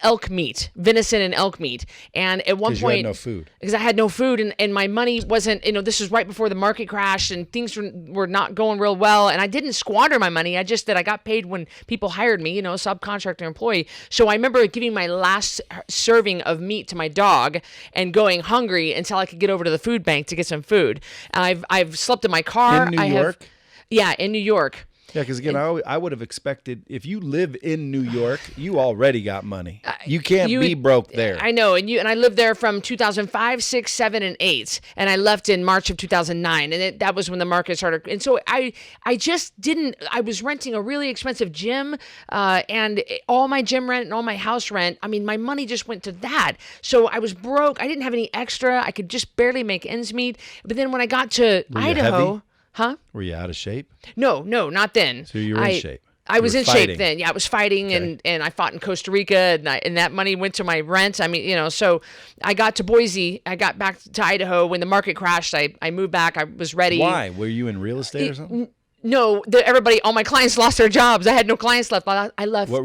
elk meat, venison and elk meat. And at one point,
you had no food.
Because I had no food, and my money wasn't. This was right before the market crashed, and things were not going real well. And I didn't squander my money. I got paid when people hired me. Subcontractor employee. So I remember giving my last serving of meat to my dog and going hungry until I could get over to the food bank to get some food. I've slept in my car.
In New York?
Yeah, in New York.
Yeah, because again, I would have expected if you live in New York, you already got money. You can't be broke there.
I know, and I lived there from 2005, 6, 7, and 8, and I left in March of 2009, and that was when the market started. And so I just didn't. I was renting a really expensive gym, and all my gym rent and all my house rent. I mean, my money just went to that. So I was broke. I didn't have any extra. I could just barely make ends meet. But then when I got to Idaho.
Heavy?
Huh?
Were you out of shape?
No, not then.
So you were in shape.
I was in shape then. Yeah, I was fighting, okay. and I fought in Costa Rica, and that money went to my rent. I mean, so I got to Boise. I got back to Idaho when the market crashed. I moved back. I was ready.
Why? Were you in real estate or something?
No, all my clients lost their jobs. I had no clients left. I left.
What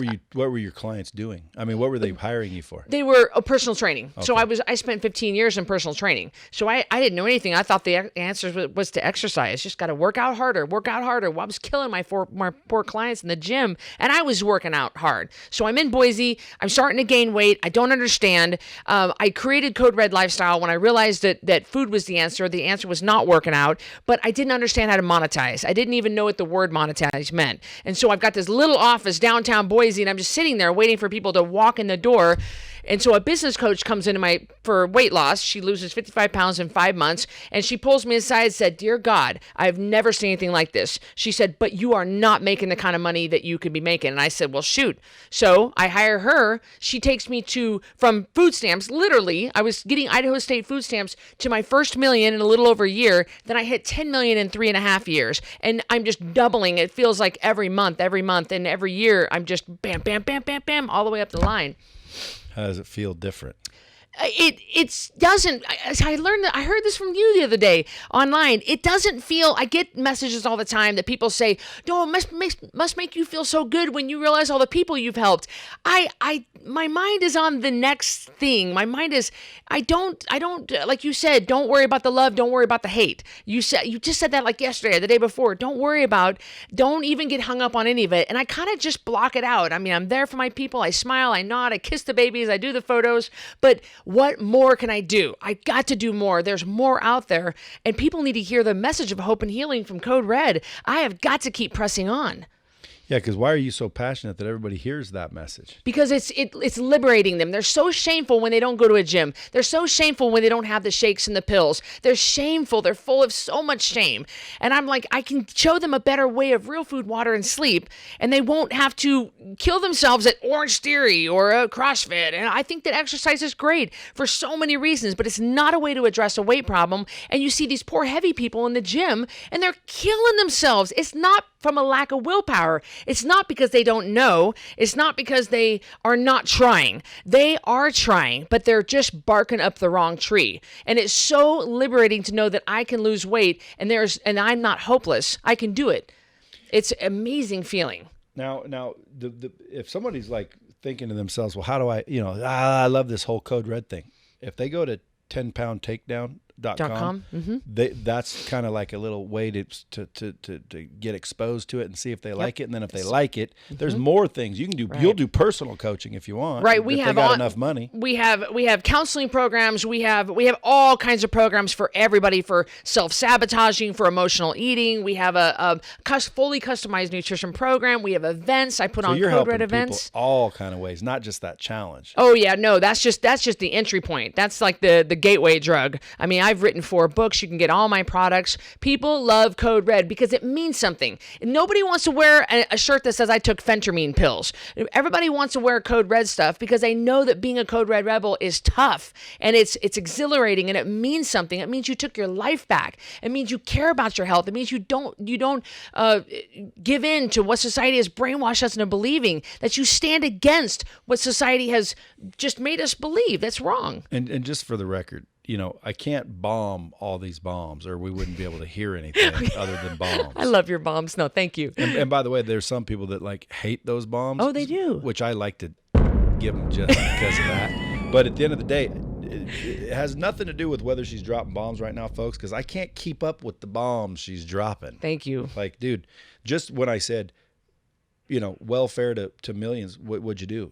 were your clients doing? I mean, what were they hiring you for?
They were personal training. Okay. So I spent 15 years in personal training. So I didn't know anything. I thought the answer was to exercise. Just got to work out harder. Well, I was killing my poor clients in the gym, and I was working out hard. So I'm in Boise. I'm starting to gain weight. I don't understand. I created Code Red Lifestyle when I realized that food was the answer. The answer was not working out, but I didn't understand how to monetize. I didn't even know what the word monetize meant. And so I've got this little office downtown Boise, and I'm just sitting there waiting for people to walk in the door. And so a business coach comes into for weight loss. She loses 55 pounds in 5 months. And she pulls me aside and said, "Dear God, I've never seen anything like this." She said, "But you are not making the kind of money that you could be making." And I said, "Well, shoot." So I hire her. She takes me from food stamps. Literally, I was getting Idaho State food stamps to my first million in a little over a year. Then I hit 10 million in 3.5 years. And I'm just doubling. It feels like every month, and every year I'm just bam, bam, bam, bam, bam, all the way up the line.
How does it feel different?
It doesn't. I heard this from you the other day online. It doesn't feel. I get messages all the time that people say, "No, it must make you feel so good when you realize all the people you've helped." My mind is on the next thing. My mind is. I don't. Like you said, don't worry about the love. Don't worry about the hate. You just said that like yesterday, or the day before. Don't even get hung up on any of it. And I kind of just block it out. I mean, I'm there for my people. I smile. I nod. I kiss the babies. I do the photos. But what more can I do? I got to do more. There's more out there, and people need to hear the message of hope and healing from Code Red. I have got to keep pressing on.
Yeah, because why are you so passionate that everybody hears that message?
Because it's liberating them. They're so shameful when they don't go to a gym. They're so shameful when they don't have the shakes and the pills. They're shameful. They're full of so much shame. And I'm like, I can show them a better way of real food, water, and sleep, and they won't have to kill themselves at Orange Theory or a CrossFit. And I think that exercise is great for so many reasons, but it's not a way to address a weight problem. And you see these poor heavy people in the gym, and they're killing themselves. It's not from a lack of willpower. It's not because they don't know. It's not because they are not trying. They are trying, but they're just barking up the wrong tree. And it's so liberating to know that I can lose weight and I'm not hopeless. I can do it. It's an amazing feeling.
Now, if somebody's like thinking to themselves, well, how do I love this whole Code Red thing. If they go to 10poundtakedown.com, that's kind of like a little way to get exposed to it and see if they like it. And then if they like it, there's more things you can do. Right. You'll do personal coaching if you want.
Right.
We have got enough money. We
have counseling programs. We have all kinds of programs for everybody, for self-sabotaging, for emotional eating. We have a fully customized nutrition program. We have events. I put on Code Red events.
All kind of ways, not just that challenge.
Oh yeah, no, that's just the entry point. That's like the gateway drug. I mean, I've written 4 books. You can get all my products. People love Code Red because it means something. And nobody wants to wear a shirt that says I took phentermine pills. Everybody wants to wear Code Red stuff because they know that being a Code Red rebel is tough and it's exhilarating and it means something. It means you took your life back. It means you care about your health. It means you don't give in to what society has brainwashed us into believing, that you stand against what society has just made us believe. That's wrong.
And just for the record, I can't bomb all these bombs or we wouldn't be able to hear anything other than bombs.
I love your bombs. No, thank you.
And by the way, there's some people that like hate those bombs.
Oh, they do.
Which I like to give them just because of that. But at the end of the day, it has nothing to do with whether she's dropping bombs right now, folks, because I can't keep up with the bombs she's dropping.
Thank you.
Like, dude, just when I said, welfare to millions, what'd you do?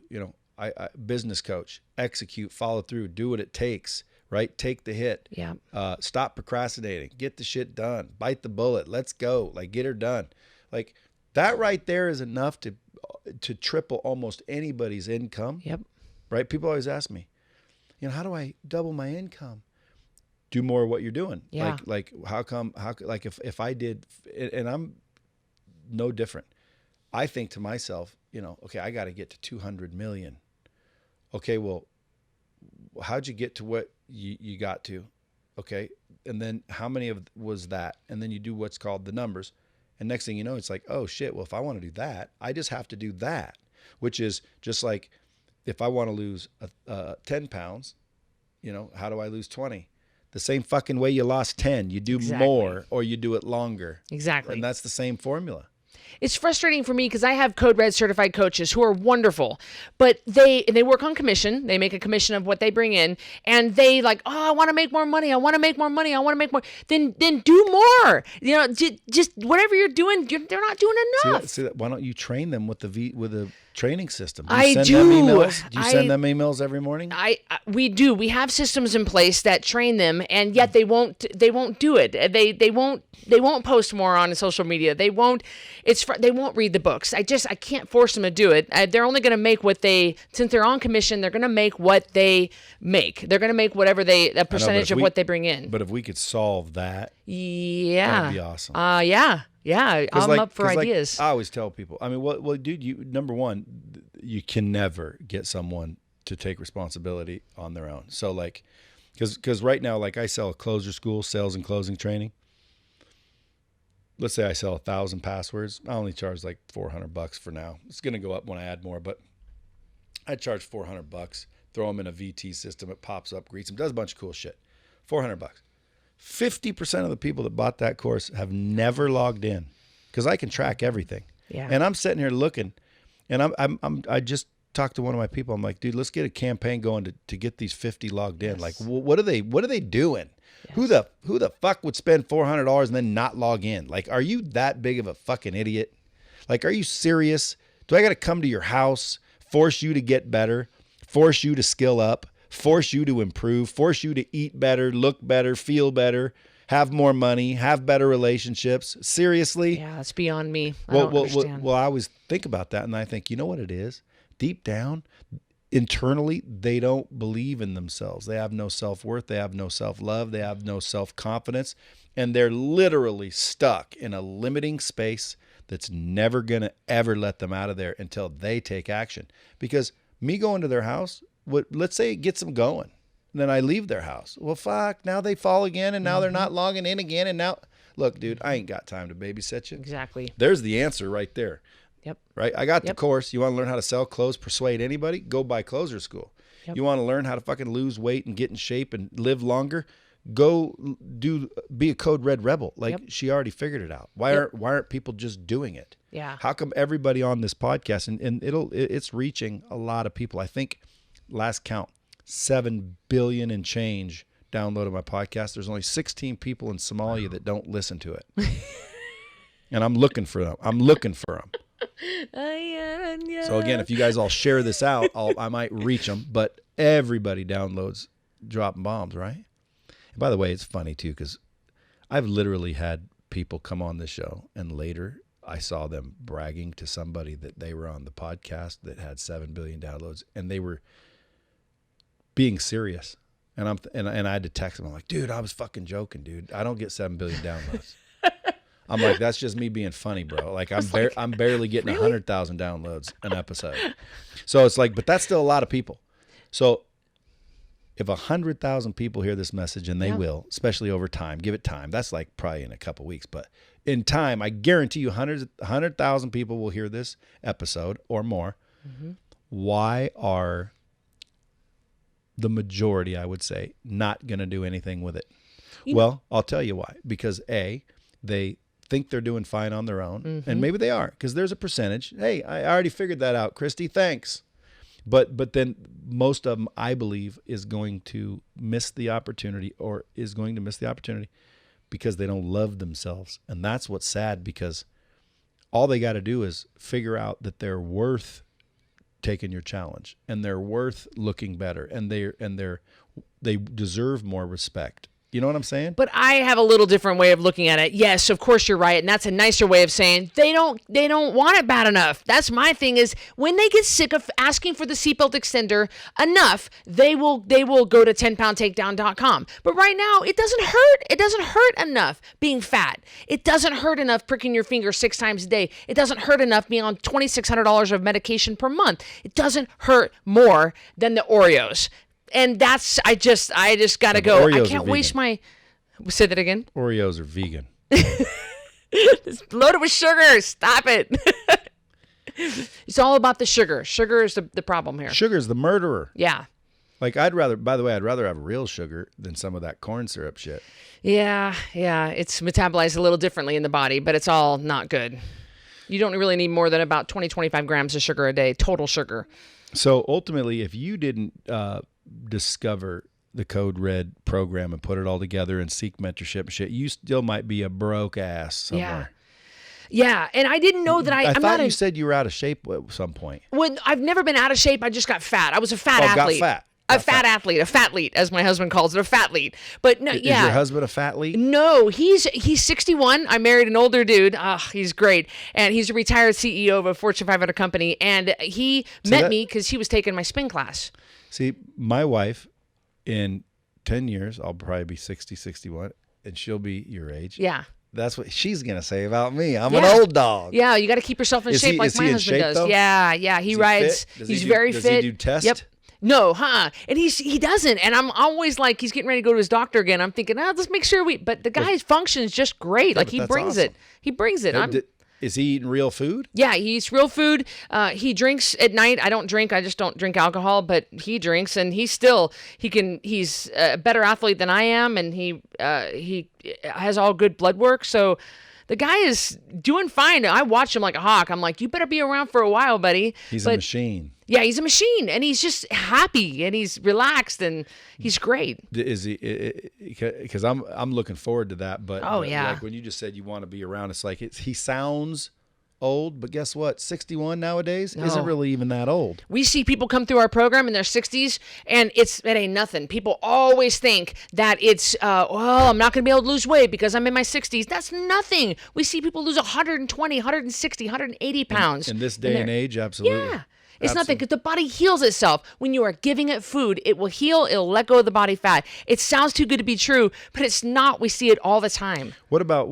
I business coach, execute, follow through, do what it takes. Right? Take the hit.
Yeah.
Stop procrastinating. Get the shit done. Bite the bullet. Let's go. Like, get her done. Like, that right there is enough to triple almost anybody's income.
Yep.
Right? People always ask me, how do I double my income? Do more of what you're doing.
Yeah.
Like if I did, and I'm no different. I think to myself, okay, I got to get to 200 million. Okay, well, how'd you get to what you got to? Okay. And then how many was that? And then you do what's called the numbers. And next thing you know, it's like, oh shit, well, if I want to do that, I just have to do that, which is just like, if I want to lose 10 pounds, how do I lose 20? The same fucking way you lost 10, you do more or you do it longer.
Exactly.
And that's the same formula.
It's frustrating for me because I have Code Red certified coaches who are wonderful, but they work on commission. They make a commission of what they bring in, and they like, oh, I want to make more money. I want to make more money. I want to make more. Then do more. Just whatever you're doing, they're not doing enough.
See that? Why don't you train them with the training system?
Do you
send
do.
them emails? Do you send them emails every morning?
We do. We have systems in place that train them, and yet they won't do it. They won't post more on social media. They won't read the books. I can't force them to do it. They're only going to make since they're on commission, they're going to make what they make. They're going to make whatever a percentage of what they bring in.
But if we could solve that,
that'd
be awesome.
Yeah, I'm up for ideas.
I always tell people, I mean, well, dude, number one, you can never get someone to take responsibility on their own. So like, because right now, like I sell a closer school, sales and closing training. Let's say I sell 1,000 passwords. I only charge like $400 for now. It's going to go up when I add more, but I charge $400. Throw them in a VT system. It pops up, greets them, does a bunch of cool shit. $400. 50% of the people that bought that course have never logged in because I can track everything.
Yeah.
And I'm sitting here looking, and I just talked to one of my people. I'm like, dude, let's get a campaign going to get these 50 logged in. Yes. Like, what are they doing? Yes. Who the fuck would spend $400 and then not log in? Like, are you that big of a fucking idiot? Like, are you serious? Do I got to come to your house, force you to get better, force you to skill up, force you to improve, force you to eat better, look better, feel better, have more money, have better relationships. Seriously?
Yeah, that's beyond me. I don't understand.
Well, I always think about that, and I think, you know what it is? Deep down, internally, they don't believe in themselves. They have no self-worth. They have no self-love. They have no self-confidence, and they're literally stuck in a limiting space that's never going to ever let them out of there until they take action. Because me going to their house, let's say it gets them going. And then I leave their house. Well, fuck, now they fall again, and now they're not logging in again. And now, look, dude, I ain't got time to babysit you.
Exactly.
There's the answer right there.
Yep.
Right? I got the course. You want to learn how to sell clothes, persuade anybody? Go buy Closer School. Yep. You want to learn how to fucking lose weight and get in shape and live longer? Go be a Code Red Rebel. Like she already figured it out. Why aren't people just doing it?
Yeah.
How come everybody on this podcast and it's reaching a lot of people? I think last count 7 billion and change downloaded my podcast. There's only 16 people in Somalia that don't listen to it. And I'm looking for them. So again, if you guys all share this out, I might reach them, but everybody downloads Dropping Bombs, right? And by the way, it's funny too, because I've literally had people come on this show and later I saw them bragging to somebody that they were on the podcast that had 7 billion downloads, and they were being serious. And I had to text them. I'm like, dude, I was fucking joking, dude. I don't get 7 billion downloads. I'm like, that's just me being funny, bro. Like I'm barely getting 100,000 downloads an episode. So it's like, but that's still a lot of people. So if 100,000 people hear this message, and they will, especially over time, give it time. That's like probably in a couple weeks, but in time, I guarantee you 100,000 people will hear this episode or more. Mm-hmm. Why are the majority, I would say, not going to do anything with it? Well, I'll tell you why. Because A, they think they're doing fine on their own, and maybe they are, because there's a percentage. Hey, I already figured that out, Cristy, thanks. But then most of them, I believe, is going to miss the opportunity because they don't love themselves. And that's what's sad, because all they got to do is figure out that they're worth taking your challenge, and they're worth looking better, and they deserve more respect. You know what I'm saying?
But I have a little different way of looking at it. Yes, of course you're right, and that's a nicer way of saying they don't want it bad enough. That's my thing, is when they get sick of asking for the seatbelt extender enough, they will go to 10poundtakedown.com. But right now, it doesn't hurt. It doesn't hurt enough being fat. It doesn't hurt enough pricking your finger 6 times a day. It doesn't hurt enough being on $2,600 of medication per month. It doesn't hurt more than the Oreos. And that's, I just got to go.
Oreos
I can't waste my, say that again?
Oreos are vegan.
It's loaded with sugar. Stop it. It's all about the sugar. Sugar is the problem here.
Sugar's the murderer.
Yeah.
Like I'd rather have real sugar than some of that corn syrup shit.
Yeah. It's metabolized a little differently in the body, but it's all not good. You don't really need more than about 20-25 grams of sugar a day, total sugar. So
ultimately, if you didn't discover the Code Red program and put it all together and seek mentorship and shit, you still might be a broke ass somewhere.
Yeah, and I didn't know that
I thought you said you were out of shape at some point.
Well, I've never been out of shape. I just got fat. I was a fat athlete.
Got fat.
A fat athlete, a fatleat, as my husband calls it, a fatleat. But no,
Is your husband a fatleat?
No, he's 61. I married an older dude. He's great, and he's a retired CEO of a Fortune 500 company. And he met me because he was taking my spin class.
See, my wife, in 10 years, I'll probably be 60, 61, and she'll be your age.
Yeah.
That's what she's going to say about me. I'm an old dog.
Yeah, you got to keep yourself in shape like my husband does. Though? Yeah. He rides. He's very fit.
Does he do tests?
Yep. No, and he doesn't, and I'm always like, he's getting ready to go to his doctor again. I'm thinking, let's make sure but the guy's functions just great. Like he brings it. He brings it.
Is he eating real food?
Yeah, he eats real food. He drinks at night. I don't drink. I just don't drink alcohol, but he drinks, and he's a better athlete than I am, and he has all good blood work. So the guy is doing fine. I watch him like a hawk. I'm like, you better be around for a while, buddy.
He's a machine.
Yeah, he's a machine, and he's just happy, and he's relaxed, and he's great.
Is he? Because I'm looking forward to that. But
yeah,
like when you just said you want to be around, it's like he sounds old, but guess what? 61 nowadays
No.
isn't really even that old.
We see people come through our program in their 60s, and it ain't nothing. People always think that it's, I'm not going to be able to lose weight because I'm in my 60s. That's nothing. We see people lose 120, 160, 180 pounds.
In this day and age, absolutely.
Yeah. It's nothing because the body heals itself. When you are giving it food, it will heal. It'll let go of the body fat. It sounds too good to be true, but it's not. We see it all the time.
What about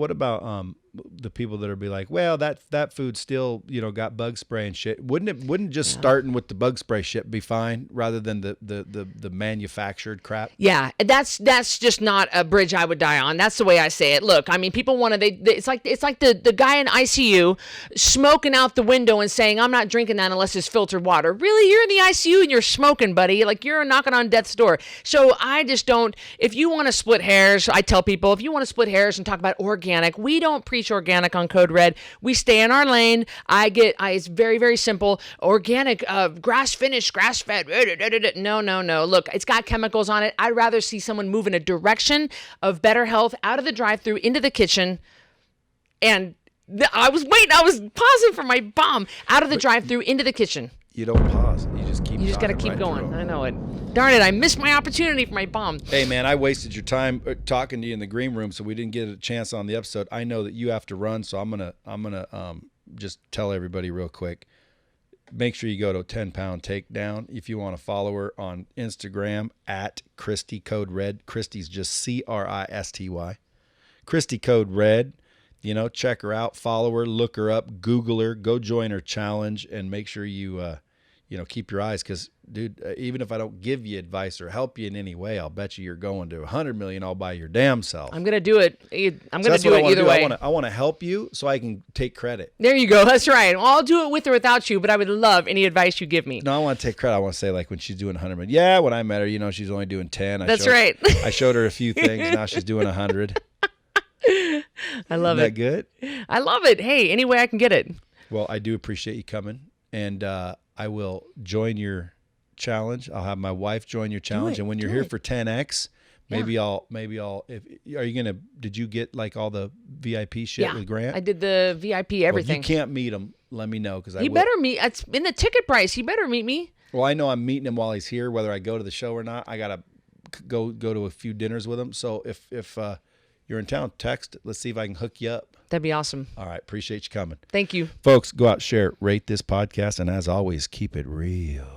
the people that are be like, well, that food still, got bug spray and shit. Wouldn't just starting with the bug spray shit be fine rather than the manufactured crap?
Yeah, that's just not a bridge I would die on. That's the way I say it. Look, I mean, people want to. It's like the guy in ICU smoking out the window and saying, "I'm not drinking that unless it's filtered water." Really, you're in the ICU and you're smoking, buddy. Like you're knocking on death's door. So I just don't. If you want to split hairs, I tell people, if you want to split hairs and talk about organic, we don't preach organic on Code Red. We stay in our lane. It's very, very simple. Organic, grass finished, grass fed. No. Look, it's got chemicals on it. I'd rather see someone move in a direction of better health out of the drive-thru into the kitchen. And I was pausing for my bomb out of the drive-thru into the kitchen.
You don't pause. You just keep.
You just got to keep going. I know it. Darn it! I missed my opportunity for my bomb.
Hey man, I wasted your time talking to you in the green room, so we didn't get a chance on the episode. I know that you have to run, so I'm gonna just tell everybody real quick. Make sure you go to 10 Pound Takedown if you want to follow her on Instagram at Cristy Code Red. Cristy's just Cristy. Cristy Code Red. Check her out, follow her, look her up, Google her, go join her challenge, and make sure you keep your eyes, because, dude, even if I don't give you advice or help you in any way, I'll bet you're going to 100 million all by your damn self.
I'm going to do it. I'm going to do it either way.
I want to help you so I can take credit.
There you go. That's right. Well, I'll do it with or without you, but I would love any advice you give me.
No, I want to take credit. I want to say, like, when she's doing 100 million. Yeah, when I met her, she's only doing 10.
That's right.
I showed her a few things. Now she's doing 100.
I love
Isn't that good?
I love it. Hey, any way I can get it.
Well, I do appreciate you coming, and I will join your challenge. I'll have my wife join your challenge, and when you're here for 10X, maybe I'll. Did you get like all the VIP shit with Grant?
I did the VIP everything.
Well, you can't meet him. Let me know, because
He better meet. It's in the ticket price. He better meet me.
Well, I know I'm meeting him while he's here, whether I go to the show or not. I gotta go to a few dinners with him. So if you're in town, text. Let's see if I can hook you up.
That'd be awesome.
All right. Appreciate you coming.
Thank you.
Folks, go out, share, rate this podcast, and as always, keep it real.